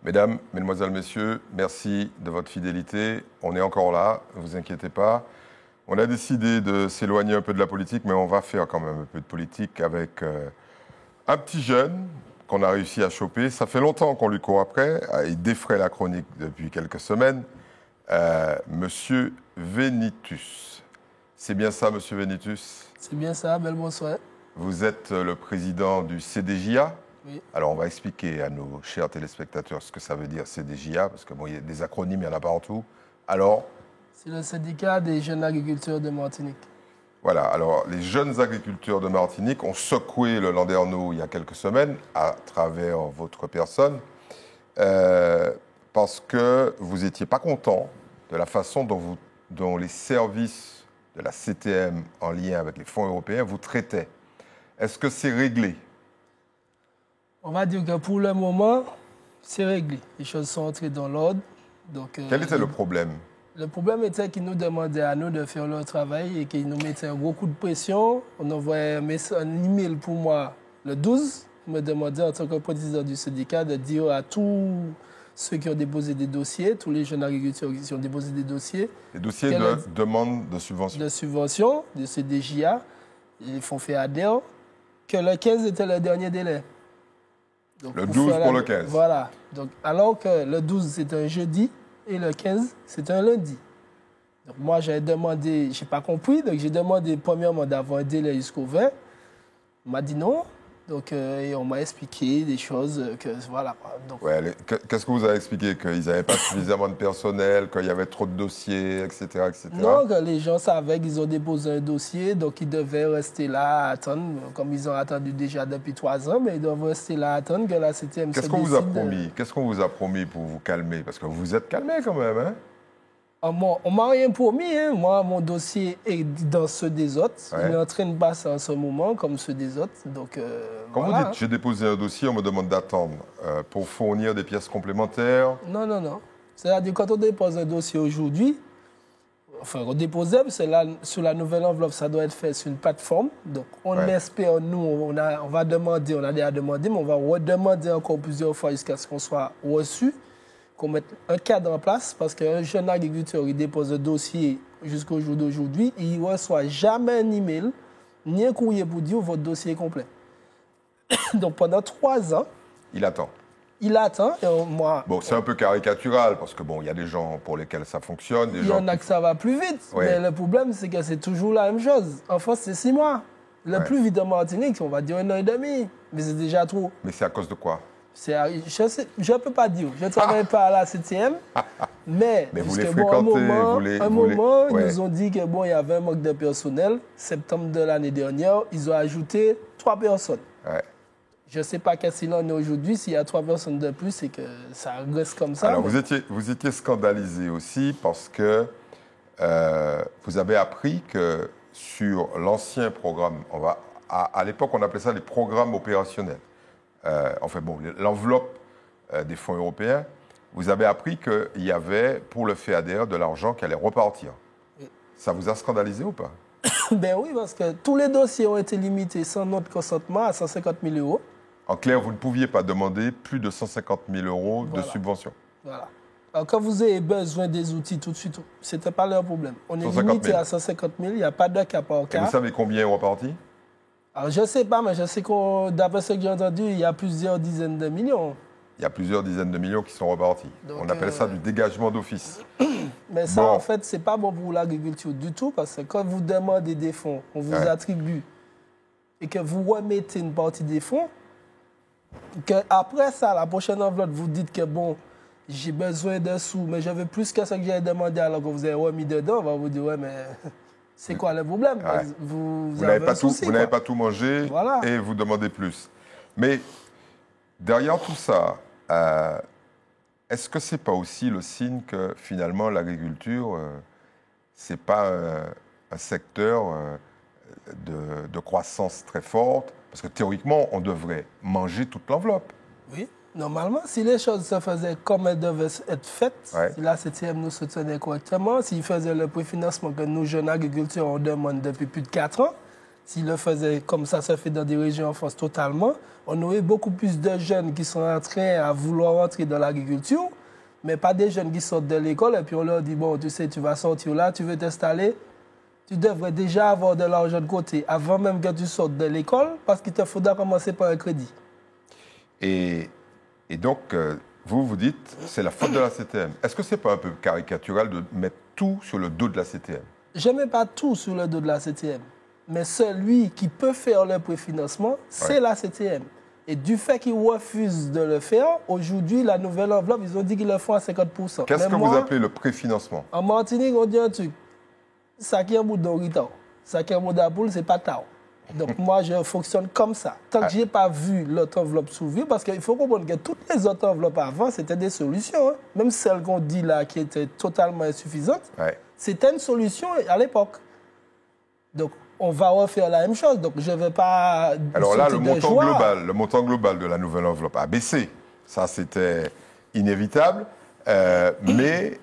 Mesdames, Mesdemoiselles, Messieurs, merci de votre fidélité. On est encore là, ne vous inquiétez pas. On a décidé de s'éloigner un peu de la politique, mais on va faire quand même un peu de politique avec un petit jeune qu'on a réussi à choper. Ça fait longtemps qu'on lui court après. Il défraie la chronique depuis quelques semaines. Monsieur Vénitus. C'est bien ça, Monsieur Vénitus? C'est bien ça, bel bonsoir. Vous êtes le président du CDJA. Oui. Alors, on va expliquer à nos chers téléspectateurs ce que ça veut dire CDJA, parce que bon, il y a des acronymes, il y en a partout. Alors, c'est le syndicat des jeunes agriculteurs de Martinique. Voilà, alors les jeunes agriculteurs de Martinique ont secoué le Landerneau il y a quelques semaines à travers votre personne parce que vous n'étiez pas content de la façon dont les services de la CTM en lien avec les fonds européens vous traitaient. Est-ce que c'est réglé? On va dire que pour le moment, c'est réglé. Les choses sont entrées dans l'ordre. Quel était le problème? Le problème était qu'ils nous demandaient à nous de faire leur travail et qu'ils nous mettaient un gros coup de pression. On envoyait un email pour moi le 12. On me demandait en tant que président du syndicat de dire à tous ceux qui ont déposé des dossiers, tous les jeunes agriculteurs qui ont déposé des dossiers. Les dossiers de demande de subvention. De subvention, de CDJA, ils font faire ADER, que le 15 était le dernier délai. Donc, le 12 pour le 15. Voilà. Donc, alors que le 12, c'est un jeudi et le 15, c'est un lundi. Donc, moi, j'ai demandé, je n'ai pas compris, donc j'ai demandé premièrement d'avoir un délai jusqu'au 20. On m'a dit non. Donc, et on m'a expliqué des choses que, voilà. Donc, ouais, qu'est-ce que vous avez expliqué? Qu'ils n'avaient pas suffisamment de personnel, qu'il y avait trop de dossiers, etc., etc. Non, que les gens savaient qu'ils ont déposé un dossier, donc ils devaient rester là à attendre, comme ils ont attendu déjà depuis 3 ans, mais ils doivent rester là à attendre que la CTM se décide. Qu'est-ce qu'on vous a promis? Qu'est-ce qu'on vous a promis pour vous calmer? Parce que vous vous êtes calmé quand même, hein? On ne m'a rien promis. Hein. Moi, mon dossier est dans ceux des autres. Ouais. Il est en train de passer en ce moment comme ceux des autres. Donc, quand voilà, vous dites j'ai déposé un dossier, on me demande d'attendre pour fournir des pièces complémentaires? Non, non, non. C'est-à-dire quand on dépose un dossier aujourd'hui, enfin, on dépose, c'est là, sur la nouvelle enveloppe, ça doit être fait sur une plateforme. Donc, on espère, nous, on va demander, on a déjà demandé, mais on va redemander encore plusieurs fois jusqu'à ce qu'on soit reçu. Qu'on mette un cadre en place, parce qu'un jeune agriculteur, il dépose un dossier jusqu'au jour d'aujourd'hui, il ne reçoit jamais un email, ni un courrier pour dire votre dossier est complet. Donc pendant 3 ans... Il attend. Il attend, et moi... Bon, c'est un peu caricatural, parce que bon, il y a des gens pour lesquels ça fonctionne, il y en a que ça va plus vite, mais le problème, c'est que c'est toujours la même chose. En France, c'est 6 mois. Le plus vite en Martinique, on va dire 1 an et demi, mais c'est déjà trop. Mais c'est à cause de quoi? Je ne peux pas dire. Je ne travaille pas à la CTM, mais vous les fréquentez, un moment, ils nous ont dit qu'il y avait un manque de personnel. Septembre de l'année dernière, ils ont ajouté 3 personnes. Ouais. Je ne sais pas qu'est-ce qu'il en est aujourd'hui. S'il y a 3 personnes de plus, c'est que ça reste comme ça. Alors, vous étiez scandalisé aussi parce que vous avez appris que sur l'ancien programme, à l'époque, on appelait ça les programmes opérationnels. Enfin bon, l'enveloppe des fonds européens, vous avez appris qu'il y avait pour le FEADER de l'argent qui allait repartir. Oui. Ça vous a scandalisé ou pas? Ben oui, parce que tous les dossiers ont été limités sans notre consentement à 150 000 euros. En clair, vous ne pouviez pas demander plus de 150 000 euros de subvention. Voilà. Alors, quand vous avez besoin des outils tout de suite, ce n'était pas leur problème. On est limité à 150 000, il n'y a pas de cas par cas. Et vous savez combien est reparti? Alors, je ne sais pas, mais je sais que d'après ce que j'ai entendu, il y a plusieurs dizaines de millions. Il y a plusieurs dizaines de millions qui sont repartis. Donc, on appelle ça du dégagement d'office. Mais ça, en fait, ce n'est pas bon pour l'agriculture du tout, parce que quand vous demandez des fonds, on vous attribue, et que vous remettez une partie des fonds, qu'après ça, la prochaine enveloppe, vous dites que bon, j'ai besoin de sous, mais je veux plus que ce que j'ai demandé alors que vous avez remis dedans, on va vous dire, ouais, mais... C'est quoi le problème? Vous n'avez pas tout mangé et vous demandez plus. Mais derrière tout ça, est-ce que ce n'est pas aussi le signe que finalement l'agriculture, ce n'est pas un secteur de croissance très forte? Parce que théoriquement, on devrait manger toute l'enveloppe. Oui. Normalement, si les choses se faisaient comme elles devaient être faites, si la CTM nous soutenait correctement, s'ils faisaient le préfinancement que nous, jeunes agriculteurs, on demande depuis plus de 4 ans, s'il le faisait comme ça se fait dans des régions en France totalement, on aurait beaucoup plus de jeunes qui sont en train à vouloir entrer dans l'agriculture, mais pas des jeunes qui sortent de l'école et puis on leur dit, bon, tu sais, tu vas sortir là, tu veux t'installer, tu devrais déjà avoir de l'argent de côté avant même que tu sortes de l'école parce qu'il te faudra commencer par un crédit. Et donc, vous dites, c'est la faute de la CTM. Est-ce que ce n'est pas un peu caricatural de mettre tout sur le dos de la CTM? Je ne mets pas tout sur le dos de la CTM. Mais celui qui peut faire le préfinancement, c'est la CTM. Et du fait qu'ils refusent de le faire, aujourd'hui, la nouvelle enveloppe, ils ont dit qu'ils le font à 50%. Qu'est-ce que vous appelez le préfinancement? En Martinique, on dit un truc. Ça qui est un bout d'oritan. Ça qui est un bout d'aboule, c'est pas tao. Donc moi, je fonctionne comme ça. Tant que je n'ai pas vu l'autre enveloppe s'ouvrir, parce qu'il faut comprendre que toutes les autres enveloppes avant, c'était des solutions. Hein. Même celle qu'on dit là, qui était totalement insuffisante, c'était une solution à l'époque. Donc, on va refaire la même chose. Donc, je ne vais pas... Alors là, le montant global de la nouvelle enveloppe a baissé. Ça, c'était inévitable. Mais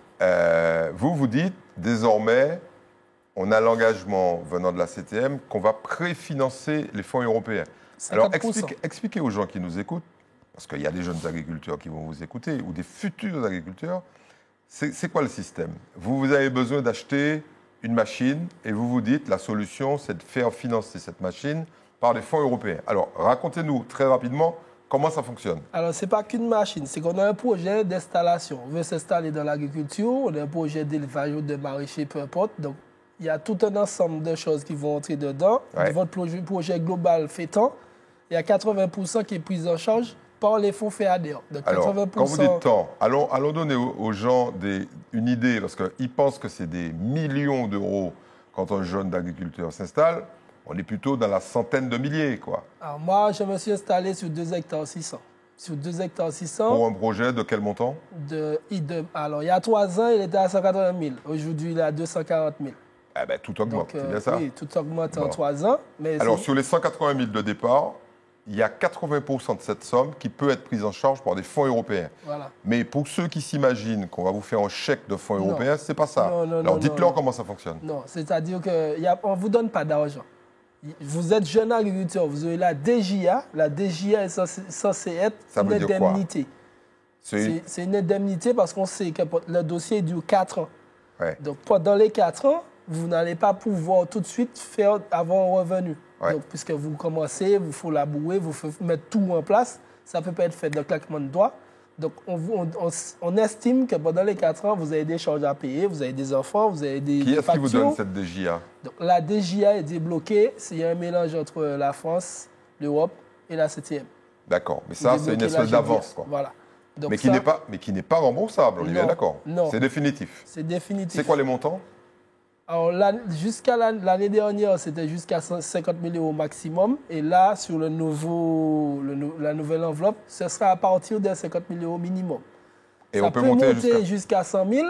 vous dites, désormais, on a l'engagement venant de la CTM qu'on va préfinancer les fonds européens. 50%. Alors, expliquez aux gens qui nous écoutent, parce qu'il y a des jeunes agriculteurs qui vont vous écouter, ou des futurs agriculteurs, c'est quoi le système? Vous avez besoin d'acheter une machine et vous vous dites la solution, c'est de faire financer cette machine par des fonds européens. Alors, racontez-nous très rapidement comment ça fonctionne. Alors, ce n'est pas qu'une machine, c'est qu'on a un projet d'installation. On veut s'installer dans l'agriculture, on a un projet d'élevage ou de maraîcher, peu importe. Donc, il y a tout un ensemble de choses qui vont entrer dedans. Votre projet global fait tant, il y a 80% qui est pris en charge par les fonds FEADER. Alors, quand vous dites tant, allons donner aux gens une idée, parce qu'ils pensent que c'est des millions d'euros quand un jeune d'agriculteur s'installe. On est plutôt dans la centaine de milliers, quoi. Alors moi, je me suis installé sur 2 hectares 600. Sur 2 hectares 600. Pour un projet de quel montant? Alors, il y a 3 ans, il était à 180 000. Aujourd'hui, il est à 240 000. Eh bien, tout augmente, c'est bien ça? Oui, tout augmente en 3 ans. Mais alors, sur les 180 000 de départ, il y a 80% de cette somme qui peut être prise en charge par des fonds européens. Voilà. Mais pour ceux qui s'imaginent qu'on va vous faire un chèque de fonds européens, ce n'est pas ça. Non, alors, dites-leur comment ça fonctionne. Non, c'est-à-dire qu'on ne vous donne pas d'argent. Vous êtes jeune agriculteur, vous avez la DJA. La DJA est censée être une indemnité. C'est une indemnité parce qu'on sait que le dossier dure 4 ans. Ouais. Donc, pendant les 4 ans, vous n'allez pas pouvoir tout de suite avoir un revenu. Ouais. Donc, puisque vous commencez, il faut labourer, il faut mettre tout en place. Ça ne peut pas être fait d'un claquement de doigts. Donc, on estime que pendant les 4 ans, vous avez des charges à payer, vous avez des enfants, vous avez des factures. Qui est-ce qui vous donne cette DJA? Donc, la DJA est débloquée. Il y a un mélange entre la France, l'Europe et la CTM. D'accord. Mais ça, c'est une espèce d'avance, quoi. Voilà. Donc mais qui n'est pas remboursable, on est bien d'accord? Non. C'est définitif. C'est définitif. C'est quoi les montants? Alors, jusqu'à l'année dernière, c'était jusqu'à 50 000 euros maximum. Et là, sur la nouvelle enveloppe, ce sera à partir de 50 000 euros minimum. Et ça on peut monter monter jusqu'à 100 000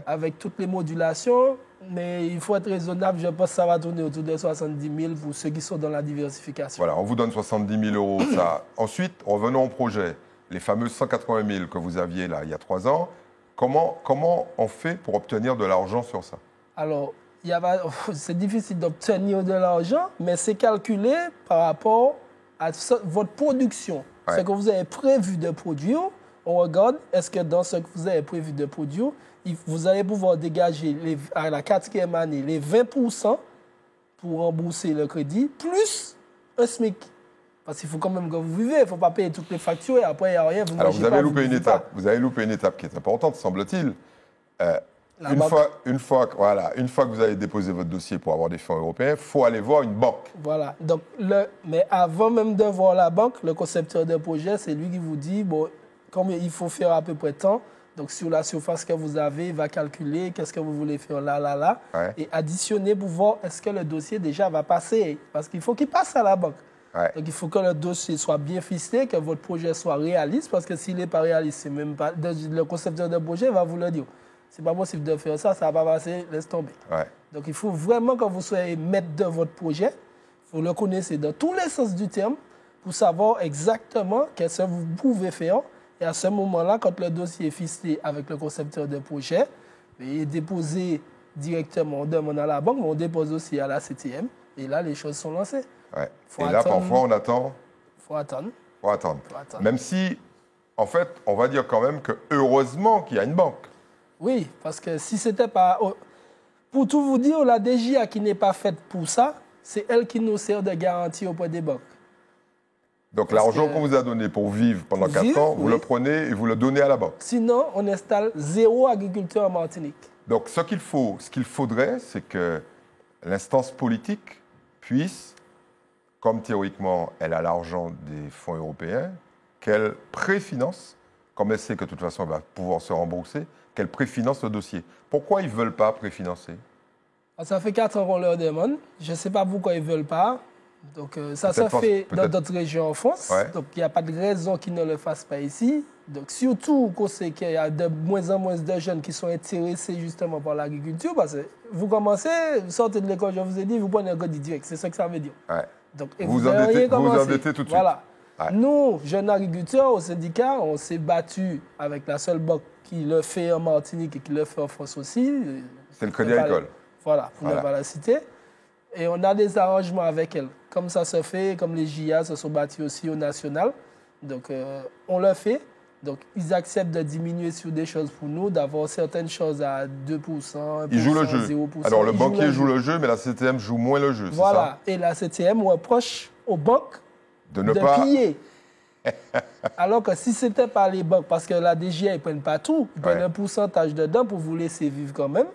avec toutes les modulations. Mais il faut être raisonnable. Je pense que ça va tourner autour de 70 000 pour ceux qui sont dans la diversification. Voilà, on vous donne 70 000 euros. Ça. Ensuite, revenons au projet. Les fameux 180 000 que vous aviez là, il y a 3 ans. Comment on fait pour obtenir de l'argent sur ça? Alors, c'est difficile d'obtenir de l'argent, mais c'est calculé par rapport à votre production. Ouais. Ce que vous avez prévu de produire, on regarde, est-ce que dans ce que vous avez prévu de produire, vous allez pouvoir dégager à la 4e année les 20% pour rembourser le crédit, plus un SMIC. Parce qu'il faut quand même que vous vivez, il ne faut pas payer toutes les factures et après il n'y a rien. Alors vous avez loupé une étape. Vous avez loupé une étape qui est importante, semble-t-il. Une fois que vous avez déposé votre dossier pour avoir des fonds européens, il faut aller voir une banque. Voilà. Donc, mais avant même de voir la banque, le concepteur de projet, c'est lui qui vous dit, bon, comme il faut faire à peu près tant. Donc, sur la surface que vous avez, il va calculer qu'est-ce que vous voulez faire là. Ouais. Et additionner pour voir est-ce que le dossier déjà va passer. Parce qu'il faut qu'il passe à la banque. Ouais. Donc, il faut que le dossier soit bien ficelé, que votre projet soit réaliste. Parce que s'il n'est pas réaliste, c'est même pas, le concepteur de projet va vous le dire. C'est pas possible de faire ça, ça ne va pas passer, laisse tomber. Ouais. Donc, il faut vraiment que vous soyez maître de votre projet. Vous le connaissez dans tous les sens du terme pour savoir exactement qu'est-ce que vous pouvez faire. Et à ce moment-là, quand le dossier est ficelé avec le concepteur de projet, il est déposé directement, on demande à la banque, mais on dépose aussi à la CTM. Et là, les choses sont lancées. Ouais. Et là, parfois, on attend. Faut attendre. Faut attendre. Même si, en fait, on va dire quand même que heureusement qu'il y a une banque. Oui, parce que si c'était pas... Pour tout vous dire, la DGA qui n'est pas faite pour ça, c'est elle qui nous sert de garantie auprès des banques. Donc l'argent qu'on vous a donné pour vivre pendant 4 ans, vous le prenez et vous le donnez à la banque. Sinon, on installe 0 agriculteur en Martinique. Donc ce qu'il faudrait, c'est que l'instance politique puisse, comme théoriquement elle a l'argent des fonds européens, qu'elle préfinance, comme elle sait que de toute façon elle va pouvoir se rembourser, qu'elle préfinance le dossier. Pourquoi ils ne veulent pas préfinancer? Ça fait 4 ans qu'on leur demande. Je ne sais pas pourquoi ils ne veulent pas. Donc, ça se fait dans d'autres régions en France. Ouais. Donc, il n'y a pas de raison qu'ils ne le fassent pas ici. Donc, surtout qu'on sait qu'il y a de moins en moins de jeunes qui sont intéressés justement par l'agriculture. Parce que vous commencez, vous sortez de l'école, je vous ai dit, vous prenez un code direct. C'est ça que ça veut dire. Ouais. Donc, vous endettez tout de suite. Voilà. Ouais. Nous, jeunes agriculteurs, au syndicat, on s'est battus avec la seule banque qui le fait en Martinique et qui le fait en France aussi. C'est le Crédit Agricole. Voilà, pour ne pas la citer. Et on a des arrangements avec elle. Comme ça se fait, comme les JA se sont battus aussi au national. Donc, on le fait. Donc, ils acceptent de diminuer sur des choses pour nous, d'avoir certaines choses à 2%, 1%, ils jouent le jeu. 0%. Alors, le banquier joue le jeu, mais la CTM joue moins le jeu, voilà. C'est ça? Et la CTM reproche aux banques de ne pas piller. Alors que si ce n'était pas les banques, parce que la DGA, ils ne prennent pas tout, ils prennent un pourcentage dedans pour vous laisser vivre quand même.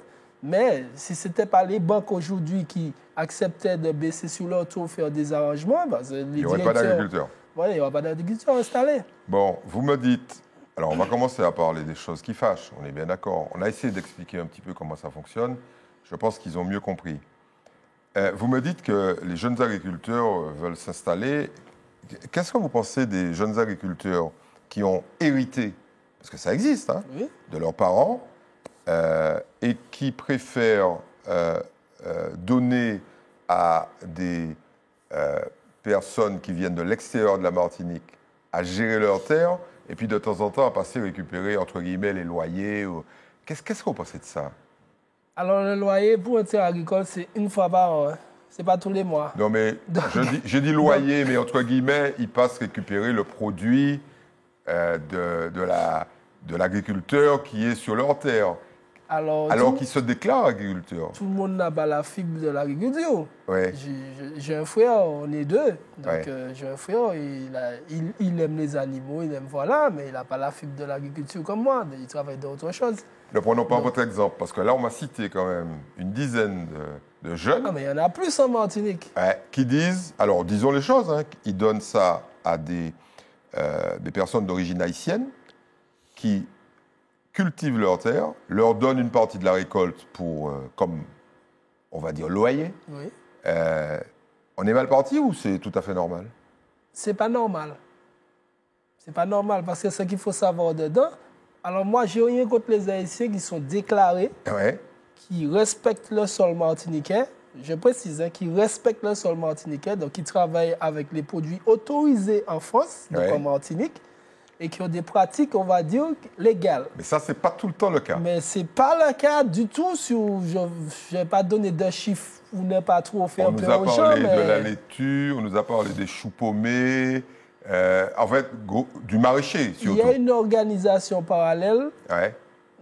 Mais si ce n'était pas les banques aujourd'hui qui acceptaient de baisser sur leur taux, faire des arrangements, il n'y aurait pas d'agriculteurs. Oui, il n'y aurait pas d'agriculteurs installés. Bon, vous me dites, alors on va commencer à parler des choses qui fâchent, on est bien d'accord. On a essayé d'expliquer un petit peu comment ça fonctionne. Je pense qu'ils ont mieux compris. Vous me dites que les jeunes agriculteurs veulent s'installer. Qu'est-ce que vous pensez des jeunes agriculteurs qui ont hérité, parce que ça existe, hein, oui, de leurs parents, et qui préfèrent donner à des personnes qui viennent de l'extérieur de la Martinique à gérer leurs terres, et puis de temps en temps à passer récupérer, entre guillemets, les loyers. Qu'est-ce que vous pensez de ça? Alors, le loyer pour un terre agricole, c'est une fois par an. Hein. C'est pas tous les mois. Non, mais je dis loyer, mais entre guillemets, ils passent récupérer le produit de l'agriculteur qui est sur leur terre. Alors qu'ils se déclarent agriculteurs. Tout le monde n'a pas la fibre de l'agriculture. Ouais. J'ai un frère, on est deux. Donc, ouais. J'ai un frère, il aime les animaux, il aime voilà, mais il n'a pas la fibre de l'agriculture comme moi. Il travaille d'autres choses. Ne prenons pas votre exemple, parce que là, on m'a cité quand même une dizaine de jeunes. Ah, mais il y en a plus en Martinique. Qui disent, alors disons les choses, hein, ils donnent ça à des personnes d'origine haïtienne qui cultivent leurs terres, leur donnent une partie de la récolte pour, comme on va dire, loyer. Oui. On est mal parti ou c'est tout à fait normal? C'est pas normal. C'est pas normal parce que ce qu'il faut savoir dedans, alors moi, j'ai rien contre les Haïtiens qui sont déclarés, ouais, qui respectent le sol martiniquais. Je précise, hein, qui respectent le sol martiniquais, donc qui travaillent avec les produits autorisés en France, donc en Martinique, et qui ont des pratiques, on va dire, légales. Mais ça, c'est pas tout le temps le cas. Mais c'est pas le cas du tout. Je ne vais pas donner de chiffres ou ne pas trop faire peur aux gens. On nous a parlé de la laitue, on nous a parlé des choux paumés, en fait, du maraîcher surtout. Il y a une organisation parallèle, ouais,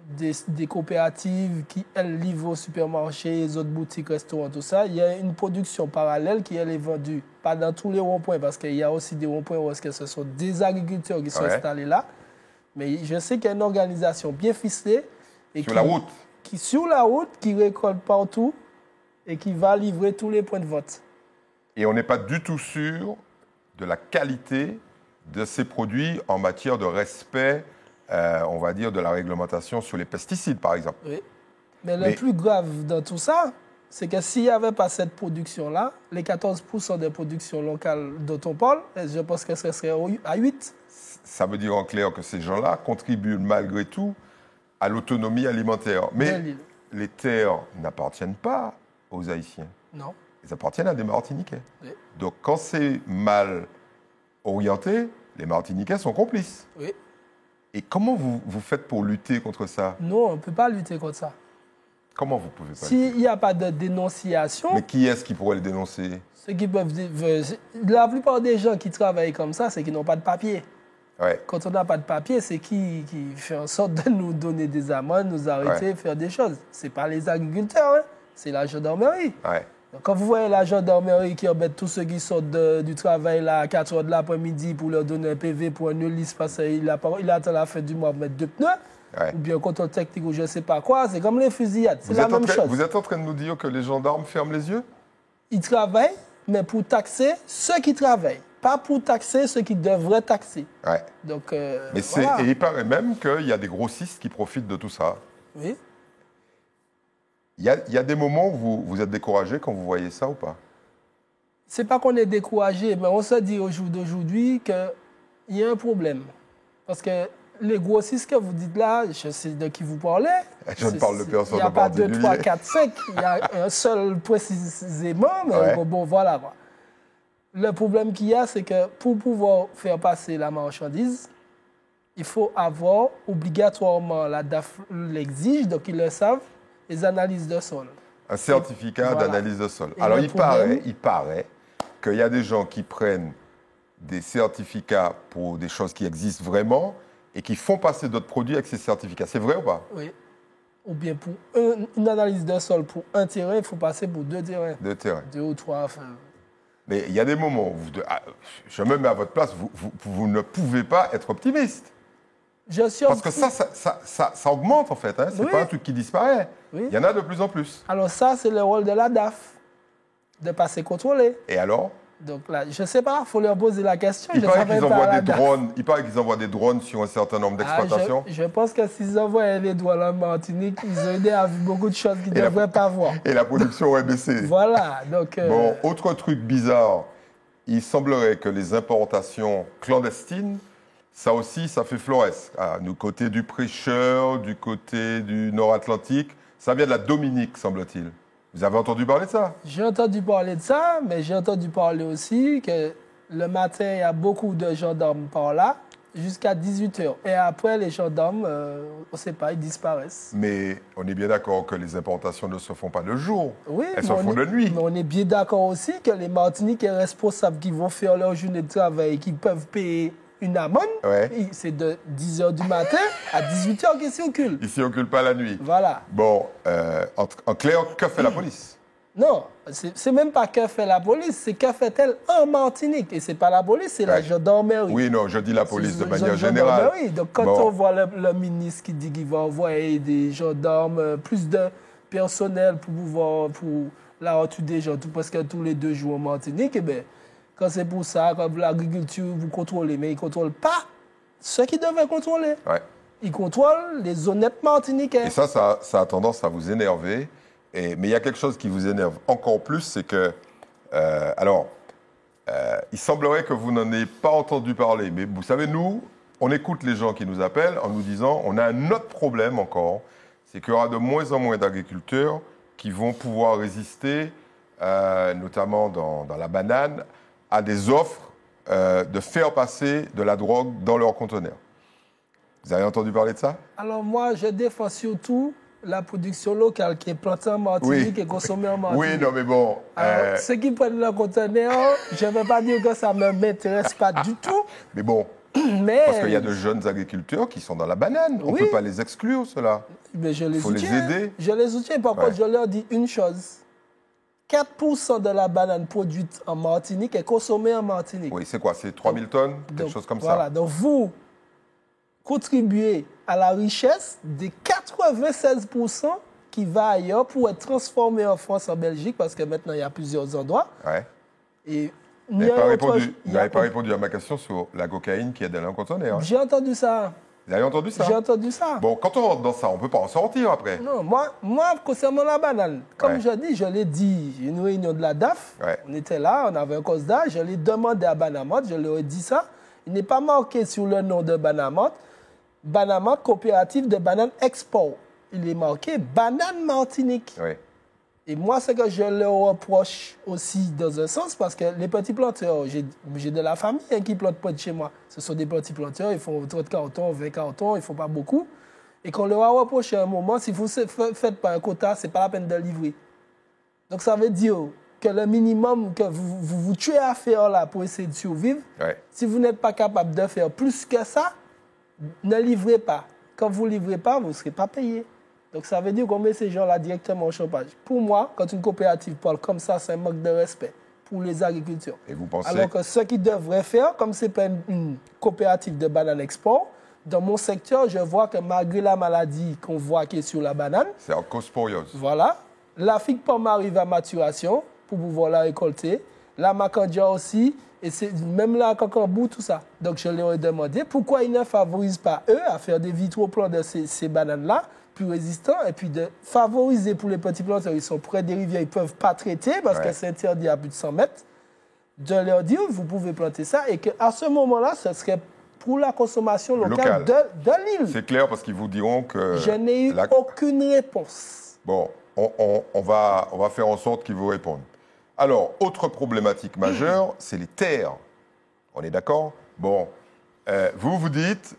des coopératives qui, elles, livrent aux supermarchés, les autres boutiques, restaurants, tout ça. Il y a une production parallèle qui, elle, est vendue, pas dans tous les ronds-points, parce qu'il y a aussi des ronds-points où ce sont des agriculteurs qui sont installés là. Mais je sais qu'il y a une organisation bien ficelée. Et sur la route. Sur la route, qui récolte partout et qui va livrer tous les points de vote. Et on n'est pas du tout sûr de la qualité de ces produits en matière de respect, on va dire, de la réglementation sur les pesticides, par exemple. Oui. Mais le plus grave dans tout ça, c'est que s'il n'y avait pas cette production-là, les 14% des productions locales dont on parle, je pense que ce serait à 8%. Ça veut dire en clair que ces gens-là contribuent malgré tout à l'autonomie alimentaire. Mais les terres n'appartiennent pas aux Haïtiens. Non. Elles appartiennent à des Martiniquais. Oui. Donc quand c'est mal orienté, les Martiniquais sont complices. Oui. Et comment vous faites pour lutter contre ça? Non, on ne peut pas lutter contre ça. Comment vous pouvez pas? S'il n'y a pas de dénonciation... Mais qui est-ce qui pourrait le dénoncer? Ceux qui peuvent... La plupart des gens qui travaillent comme ça, c'est qu'ils n'ont pas de papier. Ouais. Quand on n'a pas de papier, c'est qui fait en sorte de nous donner des amendes, nous arrêter, faire des choses. Ce n'est pas les agriculteurs, hein, c'est la gendarmerie. Ouais. Donc, quand vous voyez la gendarmerie qui embête tous ceux qui sortent du travail là, à 4 h de l'après-midi pour leur donner un PV pour un Ulysse parce qu'il attend la fin du mois pour mettre 2 pneus, ou bien contrôle technique ou je ne sais pas quoi, c'est comme les fusillades, c'est la même chose. Vous êtes en train de nous dire que les gendarmes ferment les yeux? Ils travaillent, mais pour taxer ceux qui travaillent, pas pour taxer ceux qui devraient taxer. Ouais. Donc, mais voilà. Et il paraît même qu'il y a des grossistes qui profitent de tout ça. Oui. Il y a des moments où vous êtes découragé quand vous voyez ça ou pas? C'est pas qu'on est découragé, mais on se dit au jour d'aujourd'hui qu'il y a un problème. Parce que les grossistes que vous dites là, je sais de qui vous parlez. Je ne parle de personne. Il n'y a pas 2, 3, 4, 5. Il y a un seul précisément. Mais bon, voilà. Le problème qu'il y a, c'est que pour pouvoir faire passer la marchandise, il faut avoir obligatoirement, la DAF l'exige, donc ils le savent, les analyses de sol. Un certificat d'analyse de sol. Alors, il paraît qu'il y a des gens qui prennent des certificats pour des choses qui existent vraiment et qui font passer d'autres produits avec ces certificats. C'est vrai ou pas? Oui. Ou bien pour une analyse de sol pour un terrain, il faut passer pour 2 terrains. 2 terrains. 2 ou 3. Enfin... Mais il y a des moments où, je me mets à votre place, vous ne pouvez pas être optimiste. Parce que ça augmente en fait, hein. C'est pas un truc qui disparaît. Oui. Il y en a de plus en plus. Alors ça, c'est le rôle de la DAF, de passer contrôler. Et alors? Donc là, je ne sais pas, il faut leur poser la question. Il paraît qu'ils envoient des drones. Il paraît qu'ils envoient des drones sur un certain nombre d'exploitations. Je pense que s'ils envoyaient les drones en Martinique, ils auraient vu beaucoup de choses qu'ils ne devraient pas voir. Et la production aurait baissé. Voilà. Donc, Bon, autre truc bizarre, il semblerait que les importations clandestines, ça aussi, ça fait florès. Du côté du Prêcheur, du côté du Nord-Atlantique, ça vient de la Dominique, semble-t-il. Vous avez entendu parler de ça? J'ai entendu parler de ça, mais j'ai entendu parler aussi que le matin, il y a beaucoup de gendarmes par là, jusqu'à 18 h. Et après, les gendarmes, on ne sait pas, ils disparaissent. Mais on est bien d'accord que les importations ne se font pas de jour. Oui, elles se font de nuit. Mais on est bien d'accord aussi que les Martiniquais responsables qui vont faire leur journée de travail et qui peuvent payer une amende, c'est de 10 h du matin à 18 h qu'ils circulent. Ils ne circulent pas la nuit. Voilà. Bon, en clair, que fait la police? Non, c'est même pas que fait la police, c'est que fait-elle en Martinique. Et c'est pas la police, c'est la gendarmerie. Oui, non, je dis la police de manière générale. Donc quand on voit le ministre qui dit qu'il va envoyer des gendarmes, plus de personnel pour la retenue des gens, presque tous les 2 jours en Martinique, eh bien, quand c'est pour ça, quand l'agriculture, vous contrôlez, mais ils ne contrôlent pas ceux qui devaient contrôler. Ouais. Ils contrôlent les honnêtes Martiniquais. Et ça a tendance à vous énerver. Mais il y a quelque chose qui vous énerve encore plus, c'est que... il semblerait que vous n'en ayez pas entendu parler. Mais vous savez, nous, on écoute les gens qui nous appellent en nous disant on a un autre problème encore, c'est qu'il y aura de moins en moins d'agriculteurs qui vont pouvoir résister, notamment dans la banane, à des offres de faire passer de la drogue dans leurs conteneurs. Vous avez entendu parler de ça? Alors moi, je défends surtout la production locale qui est plantée en Martinique et consommée en Martinique. Oui, non, mais bon... Alors, ceux qui prennent le conteneur, je ne vais pas dire que ça ne m'intéresse pas du tout. Mais bon, parce qu'il y a de jeunes agriculteurs qui sont dans la banane. On ne peut pas les exclure, ceux-là. Mais je les soutiens. Il faut les aider. Je les soutiens. Par contre, je leur dis une chose. 4% de la banane produite en Martinique est consommée en Martinique. Oui, c'est quoi? C'est 3000 tonnes? Quelque chose comme ça. Voilà, donc vous contribuez à la richesse des 96% qui va ailleurs pour être transformé en France, en Belgique, parce que maintenant, il y a plusieurs endroits. Ouais. Et vous n'avez pas répondu à ma question sur la cocaïne qui est dans un conteneur. J'ai entendu ça. Vous avez entendu ça? J'ai entendu ça. Bon, quand on rentre dans ça, on ne peut pas en sortir après. Non, moi concernant la banane, comme je dis, je l'ai dit, une réunion de la DAF, on était là, on avait un COSDA, je l'ai demandé à Banamot, je leur ai dit ça. Il n'est pas marqué sur le nom de Banamot, Banamot coopérative de banane export. Il est marqué Banane Martinique. Oui. Et moi, c'est que je leur reproche aussi dans un sens, parce que les petits planteurs, j'ai de la famille qui plante pas de chez moi. Ce sont des petits planteurs, ils font 30 cartons, 20 cartons, ils ne font pas beaucoup. et qu'on leur a reproché un moment, si vous ne faites pas un quota, ce n'est pas la peine de livrer. Donc ça veut dire que le minimum que vous tuez à faire là pour essayer de survivre, si vous n'êtes pas capable de faire plus que ça, ne livrez pas. Quand vous ne livrez pas, vous ne serez pas payé. Donc ça veut dire qu'on met ces gens-là directement au chômage. Pour moi, quand une coopérative parle comme ça, c'est un manque de respect pour les agriculteurs. Et vous pensez... Alors que ce qu'ils devraient faire, comme ce n'est pas une coopérative de banane export, dans mon secteur, je vois que malgré la maladie qu'on voit qui est sur la banane... C'est en cosporiose. Voilà. La figue pomme arrive à maturation pour pouvoir la récolter. La macandia aussi. Et c'est même la cacambou, tout ça. Donc je leur ai demandé pourquoi ils ne favorisent pas, eux, à faire des vitroplans de ces bananes-là, plus résistants, et puis de favoriser pour les petits planteurs, ils sont près des rivières, ils ne peuvent pas traiter parce que c'est interdit à plus de 100 mètres, de leur dire, vous pouvez planter ça, et qu'à ce moment-là, ce serait pour la consommation locale. De l'île. C'est clair parce qu'ils vous diront que... Je n'ai eu aucune réponse. Bon, on va faire en sorte qu'ils vous répondent. Alors, autre problématique majeure, c'est les terres. On est d'accord? Bon, vous dites,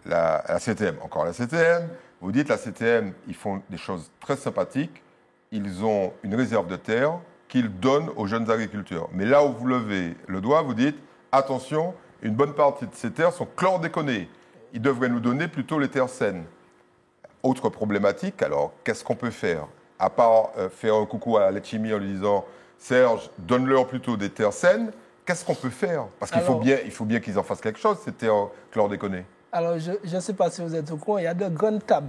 la CTM, encore la CTM, vous dites la CTM, ils font des choses très sympathiques. Ils ont une réserve de terre qu'ils donnent aux jeunes agriculteurs. Mais là où vous levez le doigt, vous dites, attention, une bonne partie de ces terres sont chlordéconnées. Ils devraient nous donner plutôt les terres saines. Autre problématique, alors, qu'est-ce qu'on peut faire? À part faire un coucou à Letchimy en lui disant, Serge, donne-leur plutôt des terres saines, qu'est-ce qu'on peut faire? Parce qu'il faut bien qu'ils en fassent quelque chose, ces terres chlordéconnées. Alors, je ne sais pas si vous êtes au courant, il y a de grandes tables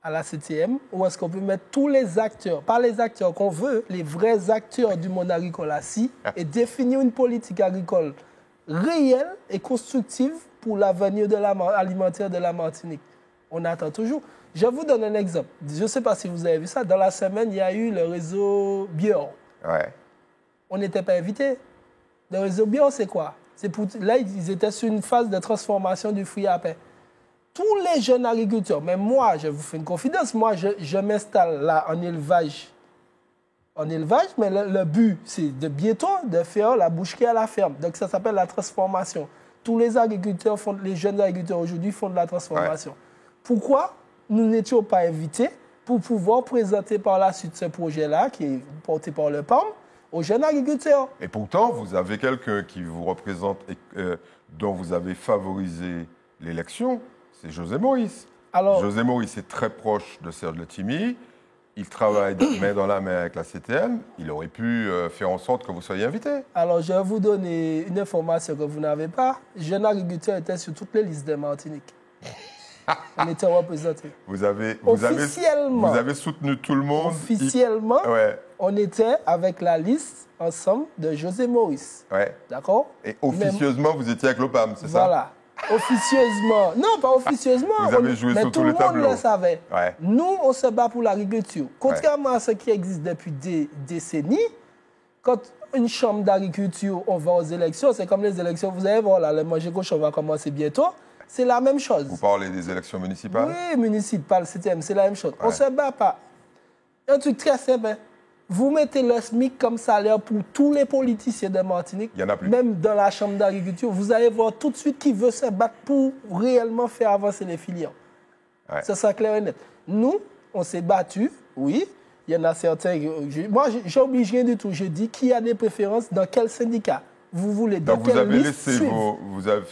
à la CTM où est-ce qu'on peut mettre tous les acteurs, pas les acteurs qu'on veut, les vrais acteurs du monde agricole assis et définir une politique agricole réelle et constructive pour l'avenir alimentaire de la Martinique. On attend toujours. Je vous donne un exemple. Je ne sais pas si vous avez vu ça. Dans la semaine, il y a eu le réseau Bior. Ouais. On n'était pas invités. Le réseau Bior, c'est quoi? Là, ils étaient sur une phase de transformation du fruit à pain. Tous les jeunes agriculteurs, même moi, je vous fais une confidence, moi, je m'installe là en élevage. Mais le but, c'est de bientôt de faire la boucherie à la ferme. Donc, ça s'appelle la transformation. Tous les agriculteurs, les jeunes agriculteurs aujourd'hui font de la transformation. Ouais. Pourquoi nous n'étions pas invités pour pouvoir présenter par la suite ce projet-là, qui est porté par le PAM, aux jeunes agriculteurs? Et pourtant, vous avez quelqu'un qui vous représente et dont vous avez favorisé l'élection, c'est José Maurice. Alors, José Maurice est très proche de Serge Letchimy. Il travaille main dans la main avec la CTM. Il aurait pu faire en sorte que vous soyez invité. Alors, je vais vous donner une information que vous n'avez pas. Jeune agriculteur était sur toutes les listes de Martinique. On était représentés. Vous avez soutenu tout le monde. Officiellement, on était avec la liste ensemble de José Maurice. Ouais. D'accord? Et officieusement, vous étiez avec l'OPAM, c'est ça? Voilà. Officieusement. Non, pas officieusement. Vous avez joué sur tous les tableaux. Mais tout le monde le savait. Ouais. Nous, on se bat pour l'agriculture. Contrairement à ce qui existe depuis des décennies, quand une chambre d'agriculture, on va aux élections, c'est comme les élections, vous allez voir, là, le manger gauche, on va commencer bientôt. C'est la même chose. Vous parlez des élections municipales? Oui, municipales, CTM, c'est la même chose. Ouais. On ne se bat pas. Un truc très simple, hein. Vous mettez le SMIC comme salaire pour tous les politiciens de Martinique, il y en a plus. Même dans la chambre d'agriculture, vous allez voir tout de suite qui veut se battre pour réellement faire avancer les filières. Ouais. Ça sera clair et net. Nous, on s'est battus, oui. Il y en a certains... Moi, j'oblige rien du tout. Je dis qui a des préférences dans quel syndicat. Vous voulez dans Donc quelle vous avez liste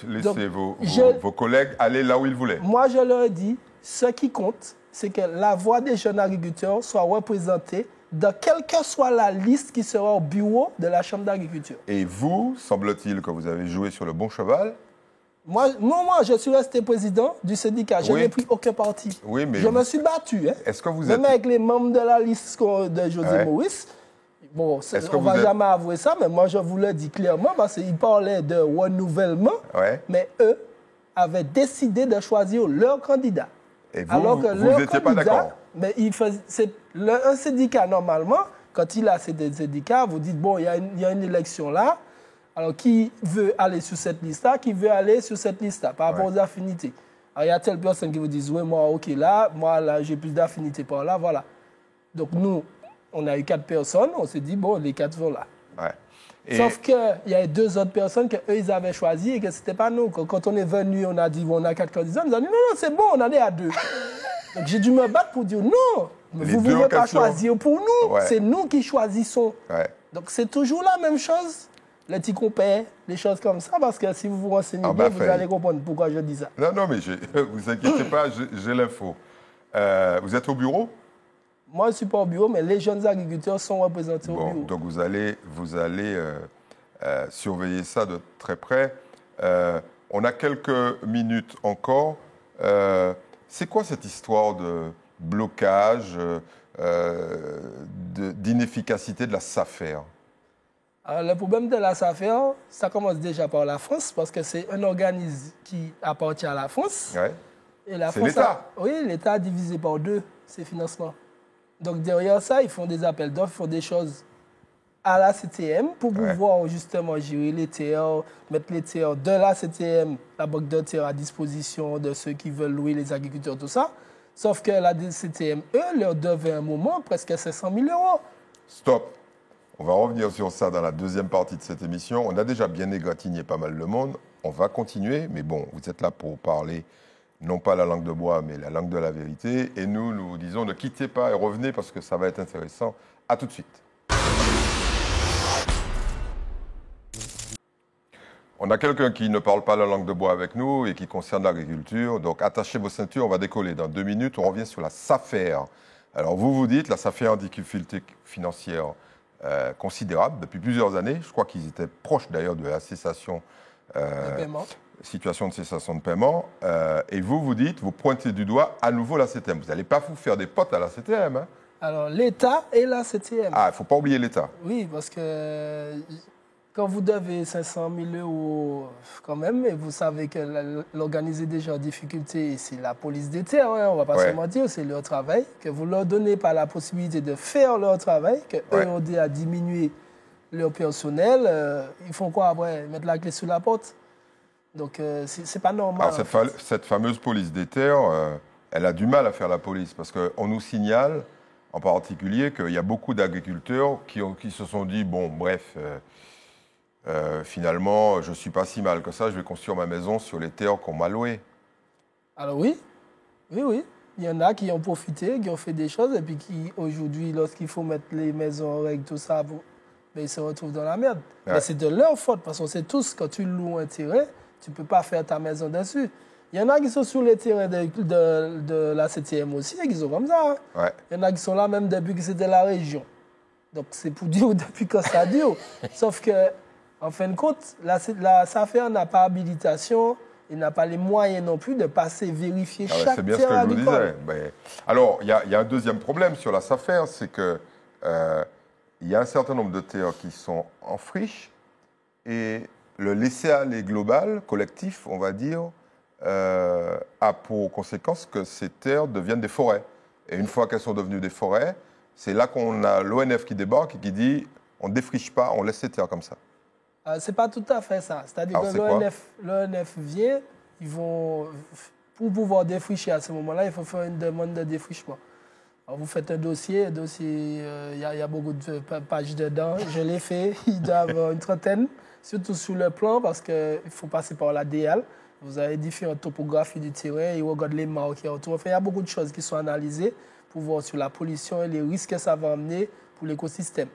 laissé vos collègues aller là où ils voulaient. Moi, je leur ai dit, ce qui compte, c'est que la voix des jeunes agriculteurs soit représentée dans quelle que soit la liste qui sera au bureau de la Chambre d'agriculture. Et vous, semble-t-il que vous avez joué sur le bon cheval? Moi, je suis resté président du syndicat. Je n'ai pris aucun parti. Oui, mais je me suis battu. Hein. Est-ce que vous Même avec les membres de la liste de José Maurice. Bon, on ne va jamais avouer ça, mais moi, je vous le dis clairement, parce qu'ils parlaient de renouvellement, mais eux avaient décidé de choisir leur candidat. Et vous n'étiez pas d'accord? Mais un syndicat, normalement, quand il a ces syndicats, vous dites, bon, il y a une élection là, alors qui veut aller sur cette liste-là, qui veut aller sur cette liste-là, par rapport aux affinités. Alors, il y a telle personne qui vous dit, oui, moi, OK, là, j'ai plus d'affinités par là, voilà. Donc, nous, on a eu 4 personnes, on s'est dit, bon, les 4 vont là. Ouais. Sauf qu'il y a 2 autres personnes qu'eux, ils avaient choisi et que ce n'était pas nous. Quand on est venu, on a dit, on a 4 candidats, ils ont dit, non, c'est bon, on en est à 2. Donc j'ai dû me battre pour dire, non, vous ne pouvez pas choisir pour nous, c'est nous qui choisissons. Ouais. Donc c'est toujours la même chose, les petits compères, les choses comme ça, parce que si vous vous renseignez bien, vous allez comprendre pourquoi je dis ça. Non, mais vous inquiétez pas, j'ai l'info. Vous êtes au bureau? Moi, je ne suis pas au bureau, mais les jeunes agriculteurs sont représentés au bureau. Donc vous allez surveiller ça de très près. On a quelques minutes encore. C'est quoi cette histoire de blocage, d'inefficacité de la SAFER? Alors, le problème de la SAFER, ça commence déjà par la France, parce que c'est un organisme qui appartient à la France. Ouais. Et la c'est France l'État. Oui, l'État a divisé par 2 ses financements. Donc derrière ça, ils font des appels d'offres, ils font des choses à la CTM pour pouvoir justement gérer les terres, mettre les terres de la CTM, la banque de terre à disposition de ceux qui veulent louer les agriculteurs, tout ça. Sauf que la CTM, eux, leur devait un moment presque 500 000 €. Stop. On va revenir sur ça dans la deuxième partie de cette émission. On a déjà bien égratigné pas mal le monde. On va continuer, mais bon, vous êtes là pour parler non pas la langue de bois, mais la langue de la vérité. Et nous vous disons, ne quittez pas et revenez parce que ça va être intéressant. À tout de suite. On a quelqu'un qui ne parle pas la langue de bois avec nous et qui concerne l'agriculture. Donc, attachez vos ceintures, on va décoller. Dans 2 minutes, on revient sur la SAFER. Alors, vous dites, la SAFER a une difficulté financière considérable depuis plusieurs années. Je crois qu'ils étaient proches d'ailleurs de la cessation de paiement. Situation de cessation de paiement, et vous dites, vous pointez du doigt à nouveau la CTM. Vous n'allez pas vous faire des potes à la CTM. Hein? Alors, l'État et la CTM. Ah, il ne faut pas oublier l'État. Oui, parce que quand vous devez 500 000 € quand même, et vous savez que l'organiser déjà en difficulté, c'est la police des terres, hein, on ne va pas se mentir, c'est leur travail, que vous ne leur donnez pas la possibilité de faire leur travail, qu'eux ont dit à diminuer leur personnel, ils font quoi après? Mettre la clé sous la porte? Donc, c'est pas normal. Alors, cette fameuse police des terres, elle a du mal à faire la police parce qu'on nous signale, en particulier, qu'il y a beaucoup d'agriculteurs qui se sont dit, bon, bref, finalement, je ne suis pas si mal que ça, je vais construire ma maison sur les terres qu'on m'a louées. Alors oui. Il y en a qui ont profité, qui ont fait des choses, et puis qui, aujourd'hui, lorsqu'il faut mettre les maisons en règle, tout ça, ils se retrouvent dans la merde. Ouais. Mais c'est de leur faute, parce qu'on sait tous, quand tu loues un terrain, tu ne peux pas faire ta maison dessus. Il y en a qui sont sur les terrains de la CTM aussi, et qui sont comme ça. Hein. Ouais. Il y en a qui sont là même depuis que c'était la région. Donc c'est pour dire depuis que ça dure. Sauf que, en fin de compte, la SAFER n'a pas habilitation, il n'a pas les moyens non plus de passer vérifier chaque terre agricole. C'est bien ce que je vous disais. Mais, alors, il y a un deuxième problème sur la SAFER, c'est que il y a un certain nombre de terres qui sont en friche et le laisser-aller global, collectif, on va dire, a pour conséquence que ces terres deviennent des forêts. Et une fois qu'elles sont devenues des forêts, c'est là qu'on a l'ONF qui débarque et qui dit on ne défriche pas, on laisse ces terres comme ça. Ce n'est pas tout à fait ça. C'est-à-dire que l'ONF vient, pour pouvoir défricher à ce moment-là, il faut faire une demande de défrichement. Alors vous faites un dossier, il y a beaucoup de pages dedans. Je l'ai fait, il doit y avoir une trentaine, surtout sur le plan, parce qu'il faut passer par la DEAL. Vous avez différentes topographies du terrain, ils regardent les marques qui autour. Enfin, il y a beaucoup de choses qui sont analysées pour voir sur la pollution et les risques que ça va amener pour l'écosystème.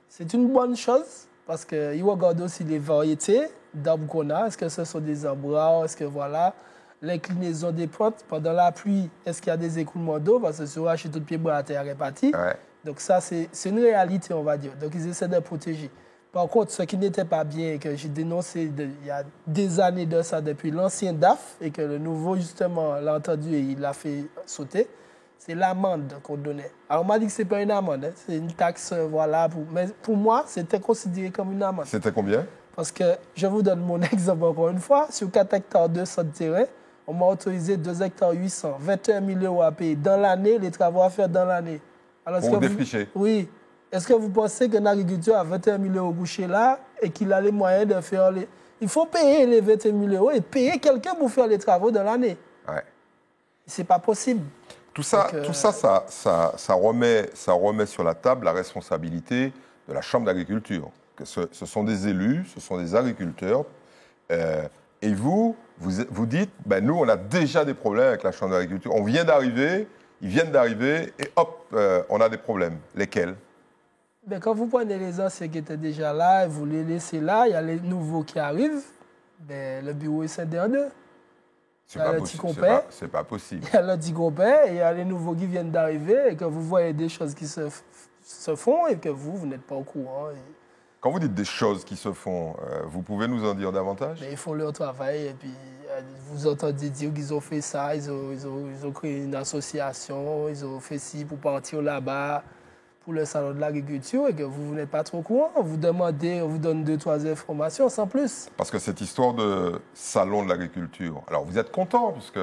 C'est une bonne chose, parce qu'ils regardent aussi les variétés d'arbres qu'on a. Est-ce que ce sont des arbres rares? Est-ce que voilà, l'inclinaison des plantes pendant la pluie, est-ce qu'il y a des écoulements d'eau? Parce que sur chez tout pied bois, la terre est partie. Ouais. Donc ça, c'est une réalité, on va dire. Donc ils essaient de protéger. Par contre, ce qui n'était pas bien et que j'ai dénoncé il y a des années de ça depuis l'ancien DAF et que le nouveau, justement, l'a entendu et il l'a fait sauter, c'est l'amende qu'on donnait. Alors, on m'a dit que ce n'est pas une amende, hein, c'est une taxe, voilà. Mais pour moi, c'était considéré comme une amende. C'était combien? Parce que, je vous donne mon exemple encore une fois, sur 4 hectares 200 de terrain, on m'a autorisé 2 hectares 800, 21 000 € à payer dans l'année, les travaux à faire dans l'année. Alors, pour défricher? Oui. Est-ce que vous pensez qu'un agriculteur a 21 000 € couché là et qu'il a les moyens de faire les... Il faut payer les 21 000 € et payer quelqu'un pour faire les travaux dans l'année. Ouais. C'est pas possible. Tout ça, ça remet sur la table la responsabilité de la Chambre d'agriculture. que ce sont des élus, ce sont des agriculteurs. Et vous dites, ben nous, on a déjà des problèmes avec la Chambre d'agriculture. On vient d'arriver, ils viennent d'arriver, et hop, on a des problèmes. Lesquels? Ben, quand vous prenez les anciens qui étaient déjà là et vous les laissez là, il y a les nouveaux qui arrivent, ben, le bureau est scindé en deux. C'est pas possible. Il y a le petit compère et il y a les nouveaux qui viennent d'arriver et que vous voyez des choses qui se font et que vous n'êtes pas au courant. Quand vous dites des choses qui se font, vous pouvez nous en dire davantage? Mais ils font leur travail et puis vous entendez dire qu'ils ont fait ça, ils ont créé une association, ils ont fait ci pour partir là-bas pour le salon de l'agriculture et que vous n'êtes pas trop au courant. Vous demandez, on vous donne 2-3 informations sans plus. Parce que cette histoire de salon de l'agriculture, alors vous êtes content puisque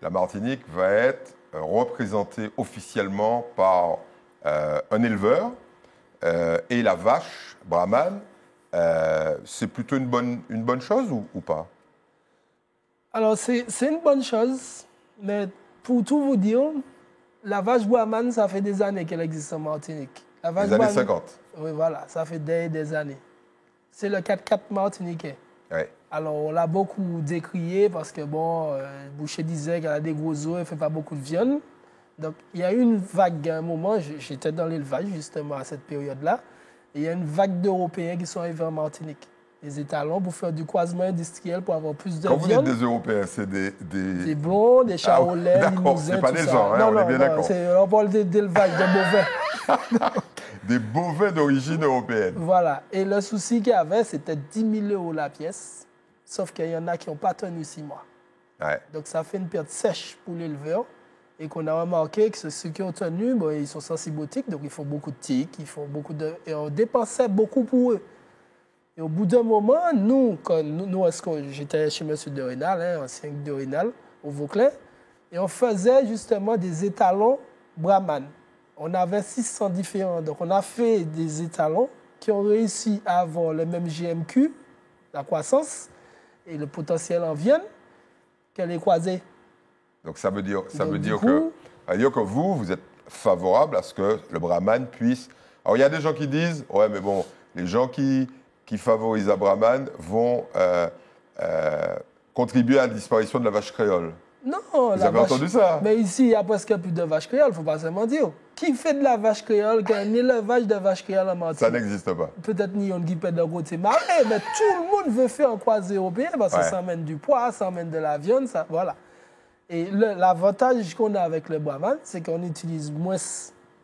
la Martinique va être représentée officiellement par un éleveur et la vache brahmane. C'est plutôt une bonne chose ou pas? Alors c'est une bonne chose, mais pour tout vous dire, la vache brahmane, ça fait des années qu'elle existe en Martinique. Les années 50. Oui, voilà, ça fait des années. C'est le 4x4 martiniquais. Ouais. Alors, on l'a beaucoup décrié parce que, bon, le boucher disait qu'elle a des gros os, elle ne fait pas beaucoup de viande. Donc, il y a eu une vague à un moment, j'étais dans l'élevage justement à cette période-là, et il y a une vague d'Européens qui sont arrivés en Martinique. Des étalons pour faire du croisement industriel pour avoir plus de viande. Quand vous dites des Européens, c'est des blonds, des charolais, des Limousins, c'est pas des gens, hein, on est bien d'accord. On parle d'élevage de bovins. Des bovins d'origine européenne. Voilà. Et le souci qu'il y avait, c'était 10 000 € la pièce. Sauf qu'il y en a qui n'ont pas tenu 6 mois. Ouais. Donc, ça fait une perte sèche pour l'éleveur. Et qu'on a remarqué que ceux qui ont tenu, bon, ils sont sensibotiques, donc ils font beaucoup de tiques, et on dépensait beaucoup pour eux. Et au bout d'un moment, j'étais chez M. de Rénal, ancien de Rénal, au Vauclin, et on faisait justement des étalons brahmanes. On avait 600 différents. Donc, on a fait des étalons qui ont réussi à avoir le même GMQ, la croissance, et le potentiel en viande, que les croisés. Donc, ça veut dire que vous êtes favorable à ce que le brahman puisse... Alors, il y a des gens qui disent, ouais, mais bon, les gens qui favorisent la brahman vont contribuer à la disparition de la vache créole. Non, vous avez entendu ça? Mais ici, il n'y a presque plus de vache créole, il ne faut pas se mentir. Qui fait de la vache créole, qui a un élevage de vache créole en Martinique? Ça n'existe pas. Peut-être ni on qui peut d'un côté marée, mais tout le monde veut faire un croisé européen parce que ça emmène du poids, ça emmène de la viande, ça, voilà. Et l'avantage qu'on a avec le brahman, c'est qu'on utilise moins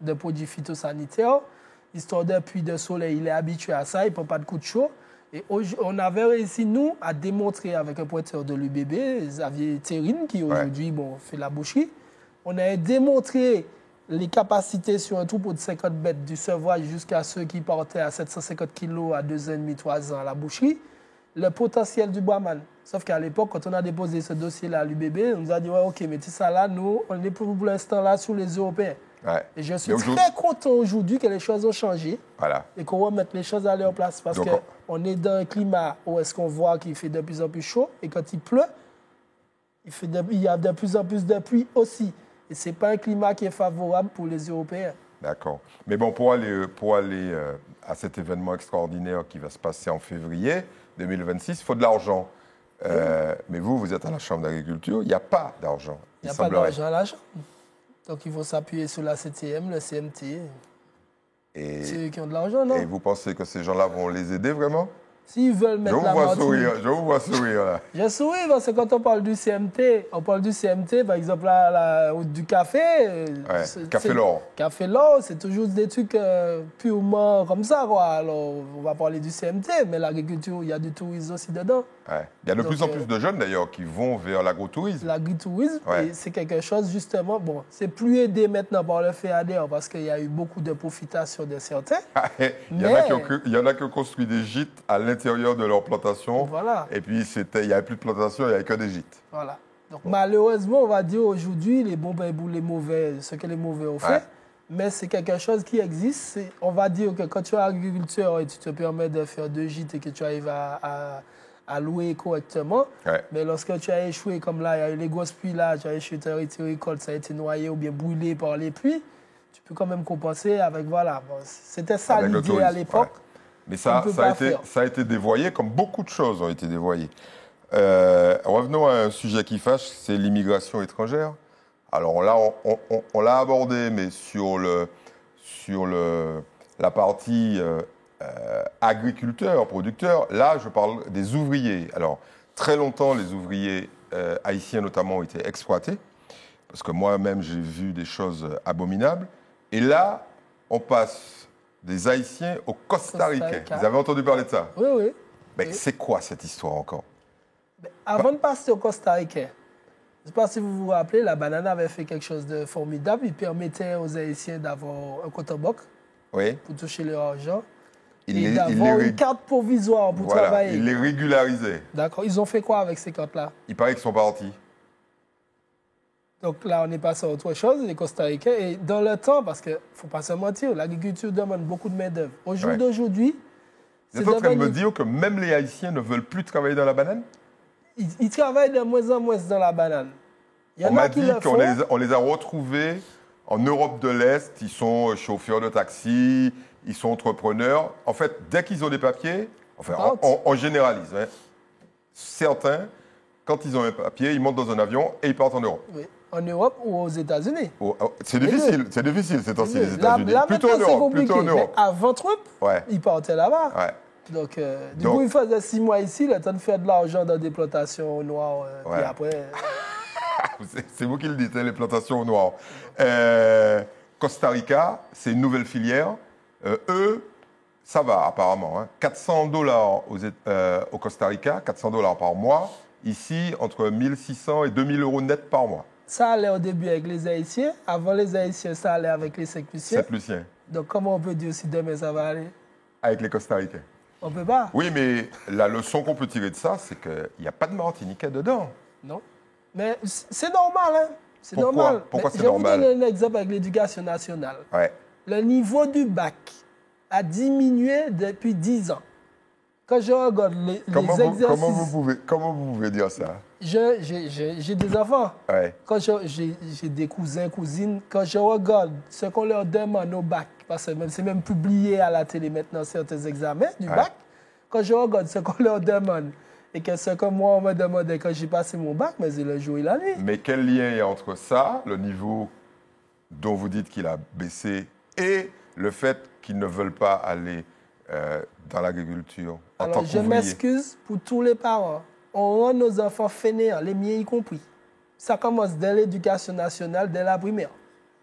de produits phytosanitaires. Histoire d'un puits de soleil, il est habitué à ça, il ne prend pas de coups de chaud. Et on avait réussi, nous, à démontrer avec un pointeur de l'UBB, Xavier Terrine, qui aujourd'hui fait la boucherie, on avait démontré les capacités sur un troupeau de 50 bêtes du sevrage jusqu'à ceux qui portaient à 750 kg à 2,5-3 ans à la boucherie, le potentiel du brahman. Sauf qu'à l'époque, quand on a déposé ce dossier-là à l'UBB, on nous a dit, ouais, OK, mais tout ça là, nous, on est pour l'instant là sous les Européens. Ouais. Et je suis très content aujourd'hui que les choses ont changé et qu'on remette les choses à leur place. Parce qu'on est dans un climat où est-ce qu'on voit qu'il fait de plus en plus chaud et quand il pleut, il y a de plus en plus de pluie aussi. Et ce n'est pas un climat qui est favorable pour les Européens. D'accord. Mais bon, pour aller à cet événement extraordinaire qui va se passer en février 2026, il faut de l'argent. Mais vous êtes à la Chambre d'agriculture, il n'y a pas d'argent. Il n'y a pas d'argent à la Chambre. Donc, il faut s'appuyer sur la CTM, le CMT. C'est eux qui ont de l'argent, non? Et vous pensez que ces gens-là vont les aider vraiment? S'ils veulent mettre la Martinique... Je vous vois sourire, là. Je souris parce que quand on parle du CMT, par exemple, la route du café... Café L'Or. Café L'Or, c'est toujours des trucs purement comme ça, quoi. Alors, on va parler du CMT, mais l'agriculture, il y a du tourisme aussi dedans. Ouais. Il y a de plus en plus de jeunes, d'ailleurs, qui vont vers l'agrotourisme. L'agritourisme, c'est quelque chose, justement... Bon, c'est plus aidé maintenant par le FEADER parce qu'il y a eu beaucoup de profitation de certains. Il y en a qui ont construit des gîtes à l'intérieur de leur plantation. Voilà. Et puis, il n'y avait plus de plantation, il n'y avait que des gîtes. Voilà. Donc, malheureusement, on va dire aujourd'hui, les bons pour les mauvais, ce que les mauvais ont fait. Mais c'est quelque chose qui existe. On va dire que quand tu es agriculteur et tu te permets de faire 2 gîtes et que tu arrives à louer correctement, mais lorsque tu as échoué, comme là, il y a eu les grosses pluies là, tu as échoué ta récolte, ça a été noyé ou bien brûlé par les pluies, tu peux quand même compenser avec, voilà. Bon, c'était ça l'idée à l'époque. Mais ça a été dévoyé, comme beaucoup de choses ont été dévoyées. Revenons à un sujet qui fâche, c'est l'immigration étrangère. Alors là, on l'a abordé, mais sur la partie agriculteurs, producteurs, là, je parle des ouvriers. Alors, très longtemps, les ouvriers haïtiens notamment ont été exploités, parce que moi-même, j'ai vu des choses abominables. Et là, on passe des Haïtiens aux Costa-Ricains. Vous avez entendu parler de ça? Oui, oui. Mais c'est quoi cette histoire encore? Avant de passer aux Costa-Ricains, je ne sais pas si vous vous rappelez, la banane avait fait quelque chose de formidable. Il permettait aux Haïtiens d'avoir un compte en banque pour toucher leur argent et d'avoir une carte provisoire pour travailler. Il les régularisait. D'accord. Ils ont fait quoi avec ces cartes-là? Il paraît qu'ils sont partis. Donc là, on est passé à autre chose, les Costa-Ricains. Et dans le temps, parce qu'il ne faut pas se mentir, l'agriculture demande beaucoup de main-d'œuvre. Au jour d'aujourd'hui, vous êtes en train de me dire que même les Haïtiens ne veulent plus travailler dans la banane? Ils travaillent de moins en moins dans la banane. On m'a dit qu'on les a retrouvés en Europe de l'Est. Ils sont chauffeurs de taxi, ils sont entrepreneurs. En fait, dès qu'ils ont des papiers, enfin, on généralise. Hein. Certains, quand ils ont un papier, ils montent dans un avion et ils partent en Europe. Oui. En Europe ou aux États-Unis. C'est difficile ces temps-ci, les États-Unis. Plutôt en Europe. Mais avant Trump, ils partaient là-bas. Ouais. Donc, du coup, ils faisaient 6 mois ici, le temps de faire de l'argent dans des plantations noires. Puis après... c'est vous qui le dites, hein, les plantations noires. Costa Rica, c'est une nouvelle filière. Eux, ça va apparemment. Hein. $400 au Costa Rica, $400 par mois. Ici, entre 1 600 et 2 000 euros net par mois. Ça allait au début avec les Haïtiens. Avant les Haïtiens, ça allait avec les Saint-Luciens. Donc, comment on peut dire si demain ça va aller? Avec les Costa-Ricains. On peut pas. Oui, mais la leçon qu'on peut tirer de ça, c'est qu'il n'y a pas de Martiniquais dedans. Non. Mais c'est normal, hein? C'est normal. Pourquoi c'est normal? Je vais vous donner un exemple avec l'éducation nationale. Ouais. Le niveau du bac a diminué depuis 10 ans. Quand je regarde les exercices... Comment vous pouvez dire ça? J'ai des enfants. Ouais. Quand j'ai des cousins, cousines. Quand je regarde ce qu'on leur demande au bac, parce que c'est même publié à la télé maintenant, certains examens du bac, quand je regarde ce qu'on leur demande et que ce que moi, on me demandait quand j'ai passé mon bac, mais c'est le jour et la nuit. Mais quel lien il y a entre ça, le niveau dont vous dites qu'il a baissé, et le fait qu'ils ne veulent pas aller dans l'agriculture en tant qu'ouvrier? Je m'excuse pour tous les parents. On rend nos enfants fainéants, les miens y compris. Ça commence dès l'éducation nationale, dès la primaire.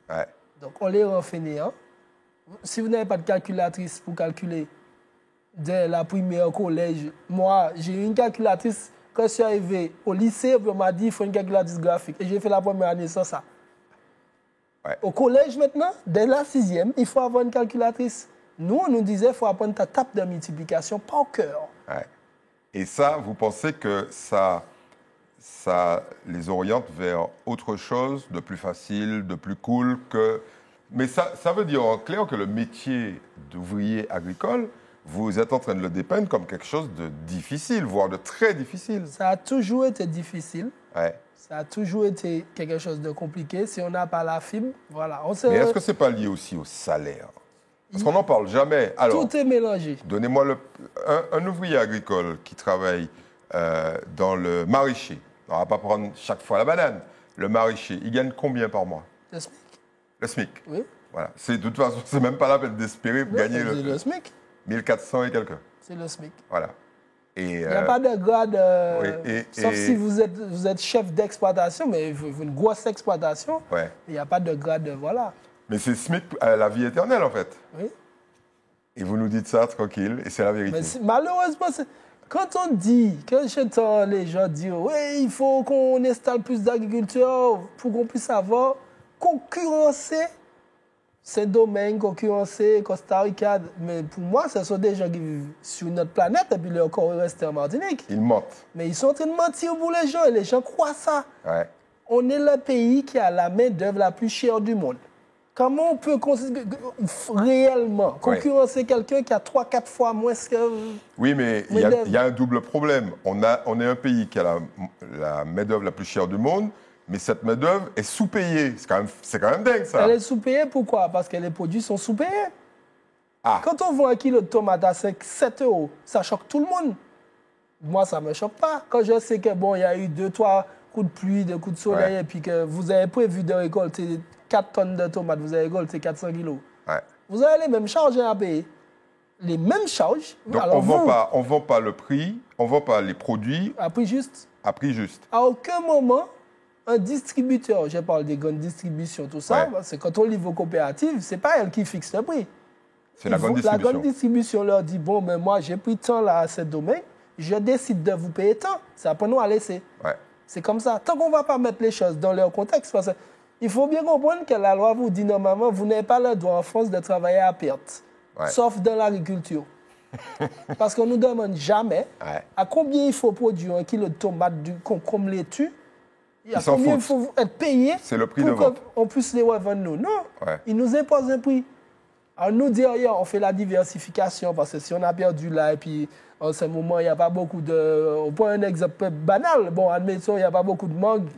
Ouais. Donc, on les rend fainéants. Si vous n'avez pas de calculatrice pour calculer dès la primaire au collège, moi, j'ai eu une calculatrice. Quand je suis arrivé au lycée, on m'a dit qu'il faut une calculatrice graphique. Et j'ai fait la première année sans ça. Ouais. Au collège, maintenant, dès la 6e, il faut avoir une calculatrice. Nous, on nous disait qu'il faut apprendre ta table de multiplication par cœur. Ouais. Et ça, vous pensez que ça les oriente vers autre chose de plus facile, de plus cool que... Mais ça veut dire en clair que le métier d'ouvrier agricole, vous êtes en train de le dépeindre comme quelque chose de difficile, voire de très difficile. Ça a toujours été difficile. Ouais. Ça a toujours été quelque chose de compliqué. Si on n'a pas la fibre, voilà. Mais est-ce que ce n'est pas lié aussi au salaire? Parce qu'on n'en parle jamais. Alors, tout est mélangé. Donnez-moi un ouvrier agricole qui travaille dans le maraîcher. On ne va pas prendre chaque fois la banane. Le maraîcher, il gagne combien par mois? Le SMIC. Le SMIC? Oui. Voilà. De toute façon, ce n'est même pas la peine d'espérer pour gagner le SMIC. 1400 et quelques. C'est le SMIC. Voilà. Il n'y a pas de grade, sauf si vous êtes chef d'exploitation, mais une grosse exploitation, il n'y a pas de grade, voilà. Mais c'est SMIC à la vie éternelle, en fait. Oui. Et vous nous dites ça tranquille, et c'est la vérité. Mais malheureusement, quand on dit, quand j'entends les gens dire, oui, il faut qu'on installe plus d'agriculteurs pour qu'on puisse avoir concurrencer ces domaines, concurrencer Costa Rica. Mais pour moi, ce sont des gens qui vivent sur notre planète et puis leur corps est resté en Martinique. Ils mentent. Mais ils sont en train de mentir pour les gens et les gens croient ça. Ouais. On est le pays qui a la main-d'œuvre la plus chère du monde. Comment on peut réellement concurrencer quelqu'un qui a 3-4 fois moins que... Oui, mais il y a un double problème. On est un pays qui a la main-d'œuvre la plus chère du monde, mais cette main-d'œuvre est sous-payée. C'est quand même dingue, ça. Elle est sous-payée, pourquoi? Parce que les produits sont sous-payés. Ah. Quand on voit un kilo de tomates à 7 euros, ça choque tout le monde. Moi, ça ne me choque pas. Quand je sais que bon, il y a eu 2-3 coups de pluie, 2 coups de soleil, et puis que vous avez prévu de récolter 4 tonnes de tomates, vous avez récolté 400 kilos. Ouais. Vous avez les mêmes charges à payer. Les mêmes charges. Donc Alors, on vend pas le prix, on vend pas les produits à prix juste. à prix juste. À aucun moment, un distributeur, je parle des grandes distributions, tout ça, c'est quand on livre aux coopératives, ce n'est pas elle qui fixe le prix. C'est la grande distribution. La grande distribution leur dit, bon, ben moi, j'ai pris tant là à ce domaine, je décide de vous payer tant. C'est à nous à laisser. Ouais. C'est comme ça. Tant qu'on ne va pas mettre les choses dans leur contexte, parce qu'il faut bien comprendre que la loi vous dit normalement, vous n'avez pas le droit en France de travailler à perte, sauf dans l'agriculture. Parce qu'on ne nous demande jamais à combien il faut produire un kilo de tomates, du concombre laitue, à combien il faut être payé pour qu'on puisse les revendre nous. Non, ils nous imposent un prix. Alors nous, derrière, on fait la diversification, parce que si on a perdu là, et puis en ce moment, il n'y a pas beaucoup de... On prend un exemple banal. Bon, admettons, il n'y a pas beaucoup de mangues.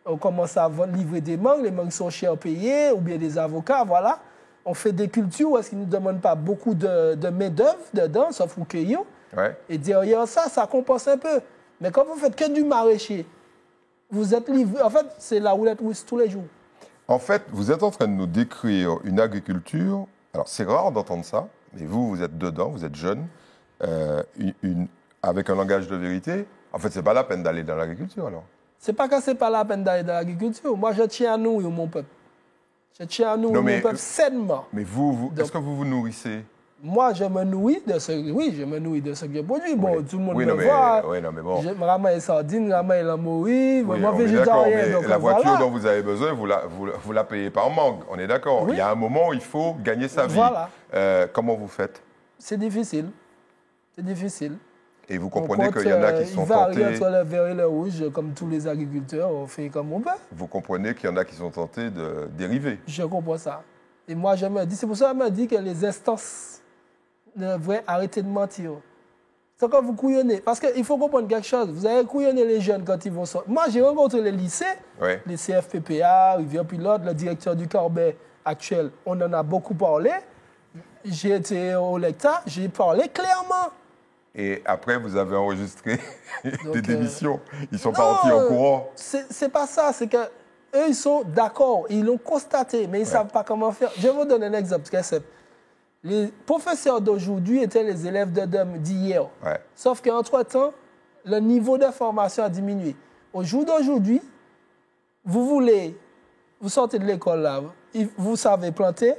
On commence à livrer des mangues, les mangues sont chères payées, ou bien des avocats, voilà. On fait des cultures où est-ce qu'ils ne nous demandent pas beaucoup de main-d'œuvre dedans, sauf pour cueillir. Et derrière ça, ça compense un peu. Mais quand vous faites que du maraîcher, vous êtes livré... En fait, c'est la roulette russe tous les jours. En fait, vous êtes en train de nous décrire une agriculture... Alors, c'est rare d'entendre ça, mais vous êtes dedans, vous êtes jeune, avec un langage de vérité. En fait, c'est pas la peine d'aller dans l'agriculture, alors. C'est pas que c'est pas la peine d'aller dans l'agriculture. Moi, je tiens à nourrir mon peuple. Je tiens à nourrir mon peuple sainement. Mais vous est-ce que vous vous nourrissez? Moi, je me nourris de ce... Oui, je me nourris de ce que je produis. Bon, tout le monde me voit. Oui, non, mais bon. Je me ramène les sardines, je ramène la morue. Oui, moi, végétarien. Mais donc la voiture voilà. dont vous avez besoin, vous la payez par mangue. On est d'accord. Il y a un moment où il faut gagner sa vie. Voilà. Comment vous faites? C'est difficile. C'est difficile. Et vous comprenez qu'il y en a qui sont tentés... Il varie entre le vert et le rouge, comme tous les agriculteurs, on fait comme on peut. Vous comprenez qu'il y en a qui sont tentés de dériver? Je comprends ça. Et moi, je me dis, c'est pour ça que je me dis que les instances devraient arrêter de mentir. C'est quand vous couillonnez. Parce qu'il faut comprendre quelque chose. Vous avez couillonné les jeunes quand ils vont sortir. Moi, j'ai rencontré les lycées, les CFPPA, Rivière-Pilote, le directeur du Corbet actuel. On en a beaucoup parlé. J'ai été au lecteur, j'ai parlé clairement. Et après, vous avez enregistré des démissions. Ils sont partis en courant. C'est pas ça. C'est que eux, ils sont d'accord. Ils l'ont constaté, mais ils ne savent pas comment faire. Je vais vous donner un exemple. Les professeurs d'aujourd'hui étaient les élèves d'hier. Sauf qu'entre-temps, le niveau de formation a diminué. Au jour d'aujourd'hui, vous sortez de l'école là, vous savez planter,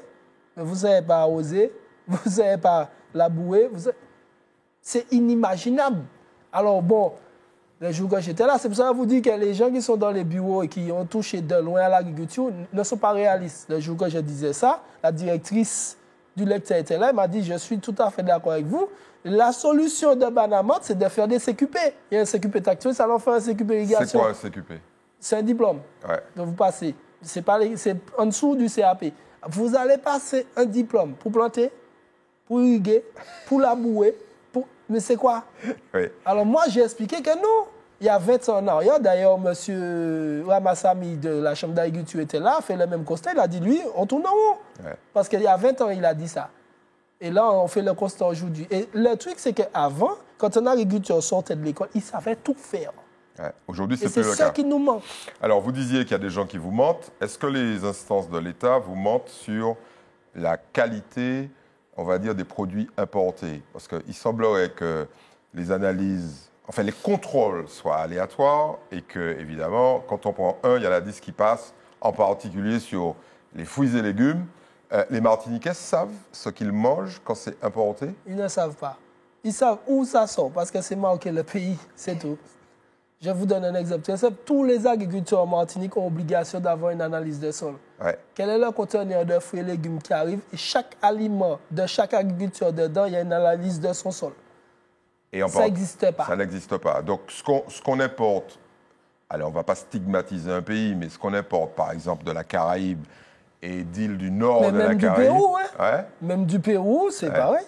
mais vous ne savez pas arroser, vous ne savez pas labourer. C'est inimaginable. Alors bon, le jour que j'étais là, c'est pour ça que je vous dis que les gens qui sont dans les bureaux et qui ont touché de loin à l'agriculture ne sont pas réalistes. Le jour que je disais ça, la directrice du lecteur était là, elle m'a dit, je suis tout à fait d'accord avec vous. La solution de Banamot, c'est de faire des CQP. Il y a un CQP tactuel, ça leur fait un CQP irrigation. C'est quoi un CQP? C'est un diplôme que vous passez. C'est en dessous du CAP. Vous allez passer un diplôme pour planter, pour irriguer, pour labourer. Mais c'est quoi? Alors moi, j'ai expliqué que non. Il y a 20 ans en arrière, d'ailleurs, M. Ramassami de la Chambre d'agriculture était là, fait le même constat. Il a dit, lui, on tourne en rond. Parce qu'il y a 20 ans, il a dit ça. Et là, on fait le constat aujourd'hui. Et le truc, c'est qu'avant, quand un agriculteur sortait de l'école, il savait tout faire. Aujourd'hui, c'est plus le cas. C'est ça qui nous manque. Alors, vous disiez qu'il y a des gens qui vous mentent. Est-ce que les instances de l'État vous mentent sur la qualité, on va dire, des produits importés? Parce qu'il semblerait que les analyses, enfin les contrôles soient aléatoires et que, évidemment, quand on prend un, il y en a 10 qui passent, en particulier sur les fruits et légumes. Les Martiniquais savent ce qu'ils mangent quand c'est importé? Ils ne savent pas. Ils savent où ça sort parce que c'est marqué le pays, c'est tout. Je vous donne un exemple. Tous les agriculteurs en Martinique ont obligation d'avoir une analyse de sol. Quel est le conteneur de fruits et légumes qui arrive? Et chaque aliment de chaque agriculteur dedans, il y a une analyse de son sol. Et ça n'existe pas. Ça n'existe pas. Donc, ce qu'on importe, alors on ne va pas stigmatiser un pays, mais ce qu'on importe, par exemple, de la Caraïbe et d'îles du Nord de la Caraïbe. Même du Pérou, Même du Pérou, c'est pareil.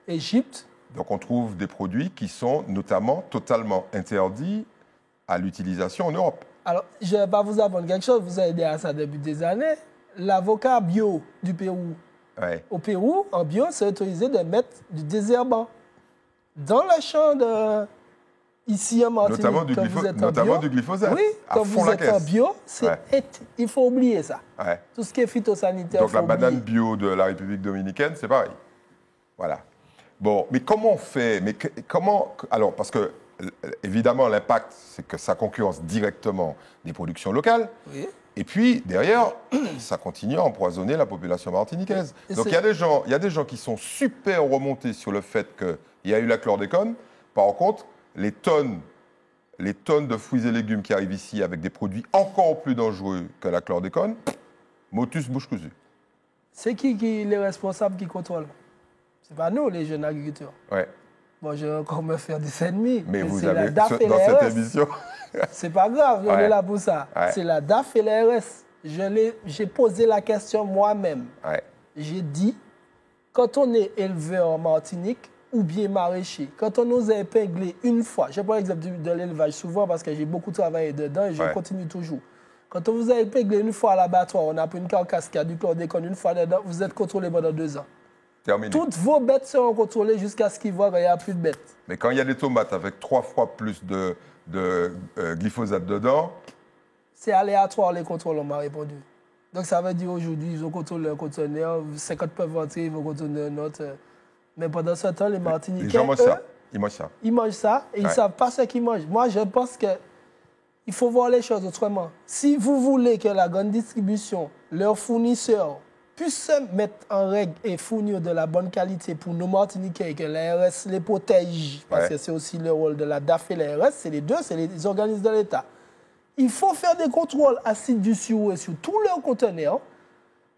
Égypte. Donc, on trouve des produits qui sont notamment totalement interdits à l'utilisation en Europe. Alors, je ne vais pas vous apprendre quelque chose, vous avez dit à ça depuis des années. L'avocat bio du Pérou, Ouais. Au Pérou, en bio, c'est autorisé de mettre du désherbant dans le champ de... Ici en Martinique, notamment du glyphosate. Oui, quand vous êtes en bio, il faut oublier ça. Ouais. Tout ce qui est phytosanitaire, donc la banane bio de la République dominicaine, c'est pareil. Voilà. Bon, mais comment on fait? Alors, parce que, évidemment, l'impact, c'est que ça concurrence directement des productions locales. Oui. Et puis, derrière, ça continue à empoisonner la population martiniquaise. Donc, il y a des gens qui sont super remontés sur le fait qu'il y a eu la chlordécone. Par contre, les tonnes de fruits et légumes qui arrivent ici avec des produits encore plus dangereux que la chlordécone, motus bouche cousue. C'est qui les responsables qui contrôlent? C'est pas nous, les jeunes agriculteurs. Ouais. Bon, je vais encore me faire des ennemis. Mais vous avez, la DAF et dans la cette RS. émission... C'est pas grave, on est là pour ça. Ouais. C'est la DAF et la RS. J'ai posé la question moi-même. Ouais. J'ai dit, quand on est éleveur en Martinique ou bien maraîcher, quand on nous a épinglé une fois, je prends l'exemple de l'élevage souvent parce que j'ai beaucoup travaillé dedans et je continue toujours. Quand on vous a épinglé une fois à l'abattoir, on a pris une carcasse qui a du chlordécone une fois dedans, vous êtes contrôlé pendant 2 ans. Terminé. Toutes vos bêtes seront contrôlées jusqu'à ce qu'ils voient qu'il n'y a plus de bêtes. Mais quand il y a des tomates avec 3 fois plus de glyphosate dedans... C'est aléatoire les contrôles, on m'a répondu. Donc ça veut dire aujourd'hui, ils ont contrôlé un conteneur, 50 peuvent entrer, ils vont contrôler un autre. Mais pendant ce temps, les Martiniquais, les gens mangent ça. Ils mangent ça. Ils mangent ça et ils ne savent pas ce qu'ils mangent. Moi, je pense qu'il faut voir les choses autrement. Si vous voulez que la grande distribution, leurs fournisseurs, puissent se mettre en règle et fournir de la bonne qualité pour nos Martiniquais et que la RS les protège, parce que c'est aussi le rôle de la DAF et la RS, c'est les deux, c'est les organismes de l'État. Il faut faire des contrôles assidus sur tous leurs conteneurs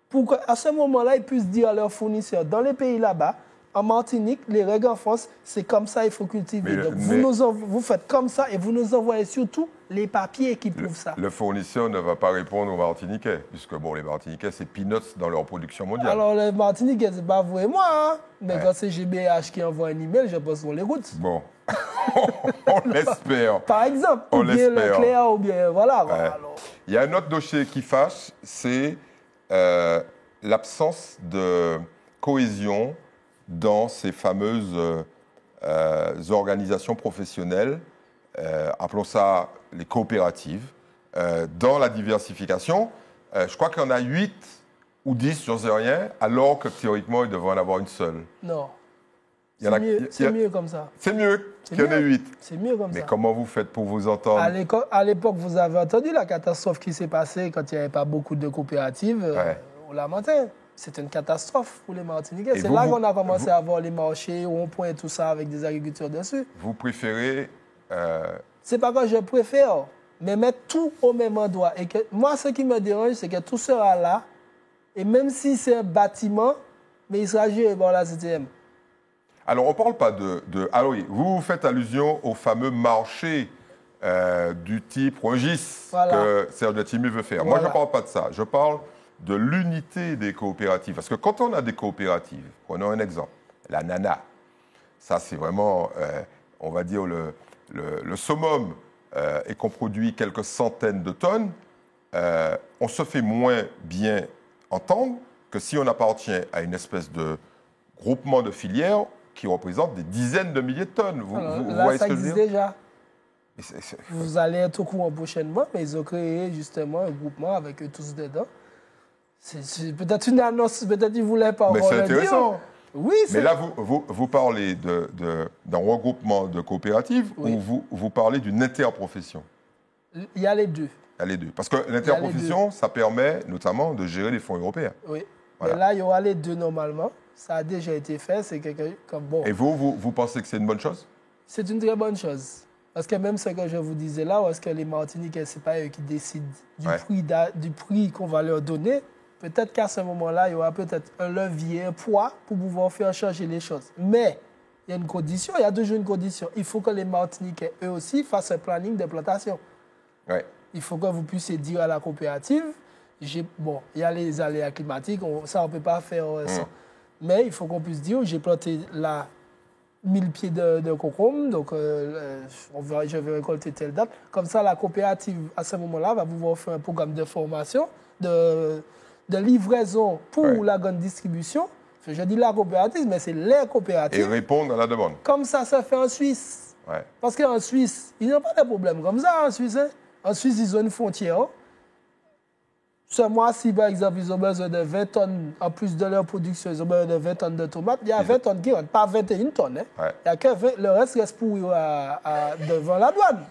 pour qu'à ce moment-là, ils puissent dire à leurs fournisseurs dans les pays là-bas, en Martinique, les règles en France, c'est comme ça il faut cultiver. Donc vous faites comme ça et vous nous envoyez surtout les papiers qui prouvent ça. Le fournisseur ne va pas répondre aux Martiniquais, puisque bon, les Martiniquais, c'est peanuts dans leur production mondiale. Alors les Martiniquais, c'est pas vous et moi, hein? Mais quand c'est GBH qui envoie un email, je pense qu'on l'écoute. Bon, on l'espère. Par exemple, ou bien Leclerc, ou bien voilà. Ouais. Alors. Il y a un autre dossier qui fâche, c'est l'absence de cohésion dans ces fameuses organisations professionnelles, appelons ça les coopératives, dans la diversification. Je crois qu'il y en a 8 ou 10, j'en sais rien, alors que théoriquement, il devrait en avoir une seule. Non. C'est mieux comme ça. C'est mieux qu'il y en ait 8. C'est mieux comme ça. Mais comment vous faites pour vous entendre? À l'époque, vous avez entendu la catastrophe qui s'est passée quand il n'y avait pas beaucoup de coopératives au Lamentin. C'était une catastrophe pour les Martiniquais. C'est là qu'on a commencé à avoir les marchés, ronds-points et tout ça avec des agriculteurs dessus. Vous préférez... C'est pas que je préfère, mais mettre tout au même endroit. Et que, moi, ce qui me dérange, c'est que tout sera là. Et même si c'est un bâtiment, mais il sera géré par la CTM. Alors, on ne parle pas Alors oui, vous faites allusion au fameux marché du type Rungis que Serge Letchimy veut faire. Moi, je ne parle pas de ça. Je parle de l'unité des coopératives. Parce que quand on a des coopératives, prenons un exemple, la Nana, ça c'est vraiment, on va dire, le summum, et qu'on produit quelques centaines de tonnes, on se fait moins bien entendre que si on appartient à une espèce de groupement de filières qui représente des dizaines de milliers de tonnes. Vous voyez ce que je veux dire? Déjà. Vous allez être au courant prochainement, mais ils ont créé justement un groupement avec eux tous dedans. C'est peut-être une annonce, peut-être qu'ils ne voulaient pas encore le dire. Mais c'est intéressant. Oui, mais là, vous parlez d'un regroupement de coopératives ou vous parlez d'une interprofession? Il y a les deux. Il y a les deux. Parce que l'interprofession, ça permet notamment de gérer les fonds européens. Oui. Voilà. Mais là, il y aura les deux normalement. Ça a déjà été fait. C'est comme bon. Et vous pensez que c'est une bonne chose? C'est une très bonne chose. Parce que même ce que je vous disais là, parce que les Martiniquais, ce n'est pas eux qui décident du prix qu'on va leur donner. Peut-être qu'à ce moment-là, il y aura peut-être un levier, un poids pour pouvoir faire changer les choses. Mais il y a une condition, il y a toujours une condition. Il faut que les Martiniquais, eux aussi, fassent un planning de plantation. Ouais. Il faut que vous puissiez dire à la coopérative, bon, il y a les aléas climatiques, ça on ne peut pas faire sans. Mais il faut qu'on puisse dire, j'ai planté là 1000 pieds de concombre, donc je vais récolter telle date. Comme ça, la coopérative, à ce moment-là, va pouvoir faire un programme de formation, de de livraison pour la grande distribution. Je dis la coopérative, mais c'est les coopératives. Et répondre à la demande. Comme ça fait en Suisse. Ouais. Parce qu'en Suisse, ils n'ont pas de problème comme ça en Suisse. Hein. En Suisse, ils ont une frontière. Ce mois-ci, par exemple, ils ont besoin de 20 tonnes, en plus de leur production, ils ont besoin de 20 tonnes de tomates. Il y a 20 tonnes qui rentrent, pas 21 tonnes. Hein. Ouais. Il y a que 20, le reste reste pourri devant la douane.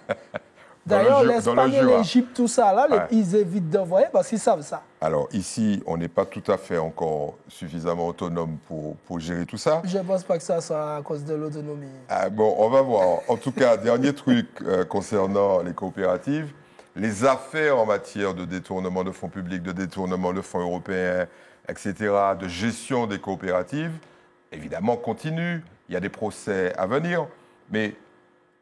D'ailleurs, l'Espagne et l'Égypte, tout ça, là, ils évitent d'envoyer parce qu'ils savent ça. Alors ici, on n'est pas tout à fait encore suffisamment autonome pour gérer tout ça. Je ne pense pas que ça soit à cause de l'autonomie. Ah, bon, on va voir. En tout cas, dernier truc concernant les coopératives. Les affaires en matière de détournement de fonds publics, de détournement de fonds européens, etc., de gestion des coopératives, évidemment, continuent. Il y a des procès à venir. Mais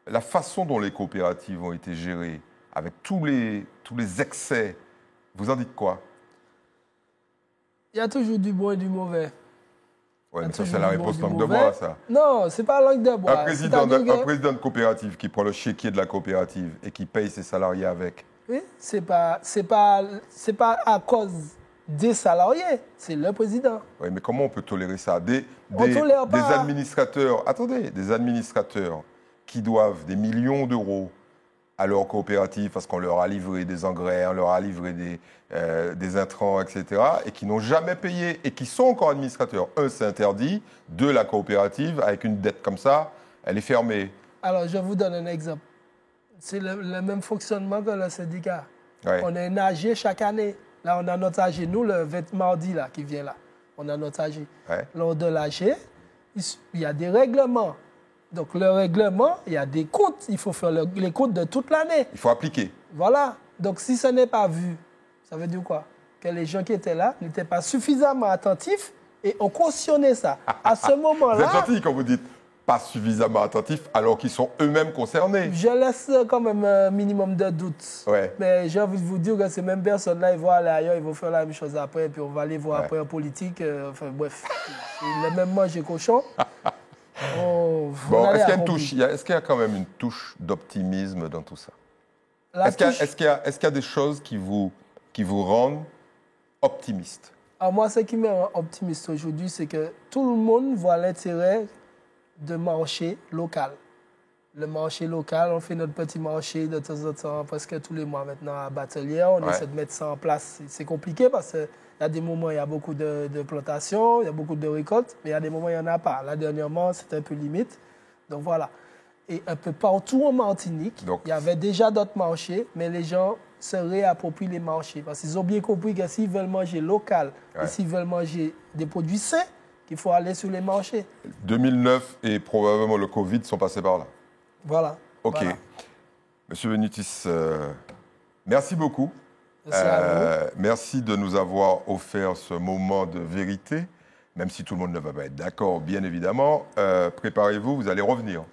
la façon dont les coopératives ont été gérées, avec tous les excès, vous en dites quoi? Il y a toujours du bon et du mauvais. Oui, mais ça, c'est la réponse langue de bois, ça. Non, ce n'est pas langue de bois. Un président de coopérative qui prend le chéquier de la coopérative et qui paye ses salariés avec. Oui, c'est pas à cause des salariés, c'est le président. Oui, mais comment on peut tolérer ça? Des administrateurs, attendez, des administrateurs qui doivent des millions d'euros à leur coopérative parce qu'on leur a livré des engrais, on leur a livré des intrants, etc., et qui n'ont jamais payé et qui sont encore administrateurs. Un, c'est interdit. Deux, la coopérative, avec une dette comme ça, elle est fermée. Alors, je vous donne un exemple. C'est le même fonctionnement que le syndicat. Ouais. On a un AG chaque année. Là, on a notre AG. Nous, le 20 mardi là, qui vient là, on a notre AG. Ouais. Lors de l'AG, il y a des règlements. Donc, le règlement, il y a des comptes. Il faut faire les comptes de toute l'année. Il faut appliquer. Voilà. Donc, si ce n'est pas vu, ça veut dire quoi? Que les gens qui étaient là n'étaient pas suffisamment attentifs et ont cautionné ça. À ce moment-là... Vous êtes gentil quand vous dites pas suffisamment attentifs alors qu'ils sont eux-mêmes concernés. Je laisse quand même un minimum de doute. Ouais. Mais j'ai envie de vous dire que ces mêmes personnes-là, ils vont aller ailleurs, ils vont faire la même chose après, puis on va aller voir après en politique. Enfin, bref, le même manger cochon. Bon, est-ce qu'il y a quand même une touche d'optimisme dans tout ça? Est-ce qu'il y a des choses qui vous rendent optimiste? Alors moi, ce qui me rend optimiste aujourd'hui, c'est que tout le monde voit l'intérêt de marché local. Le marché local, on fait notre petit marché de temps en temps, presque tous les mois maintenant à Batelière. On essaie de mettre ça en place. C'est compliqué parce qu'il y a des moments où il y a beaucoup de plantations, il y a beaucoup de récoltes, mais il y a des moments où il n'y en a pas. Là, dernièrement, c'était un peu limite. Donc voilà. Et un peu partout en Martinique, il y avait déjà d'autres marchés, mais les gens se réapproprient les marchés. Parce qu'ils ont bien compris que s'ils veulent manger local et s'ils veulent manger des produits sains, qu'il faut aller sur les marchés. 2009 et probablement le Covid sont passés par là. Voilà. OK. Voilà. Monsieur Benitez, merci beaucoup. Merci à vous. Merci de nous avoir offert ce moment de vérité, même si tout le monde ne va pas être d'accord, bien évidemment. Préparez-vous, vous allez revenir.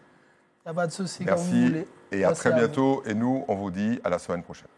Il n'y a pas de souci, merci, comme vous voulez. Et à très bientôt. Et nous, on vous dit à la semaine prochaine.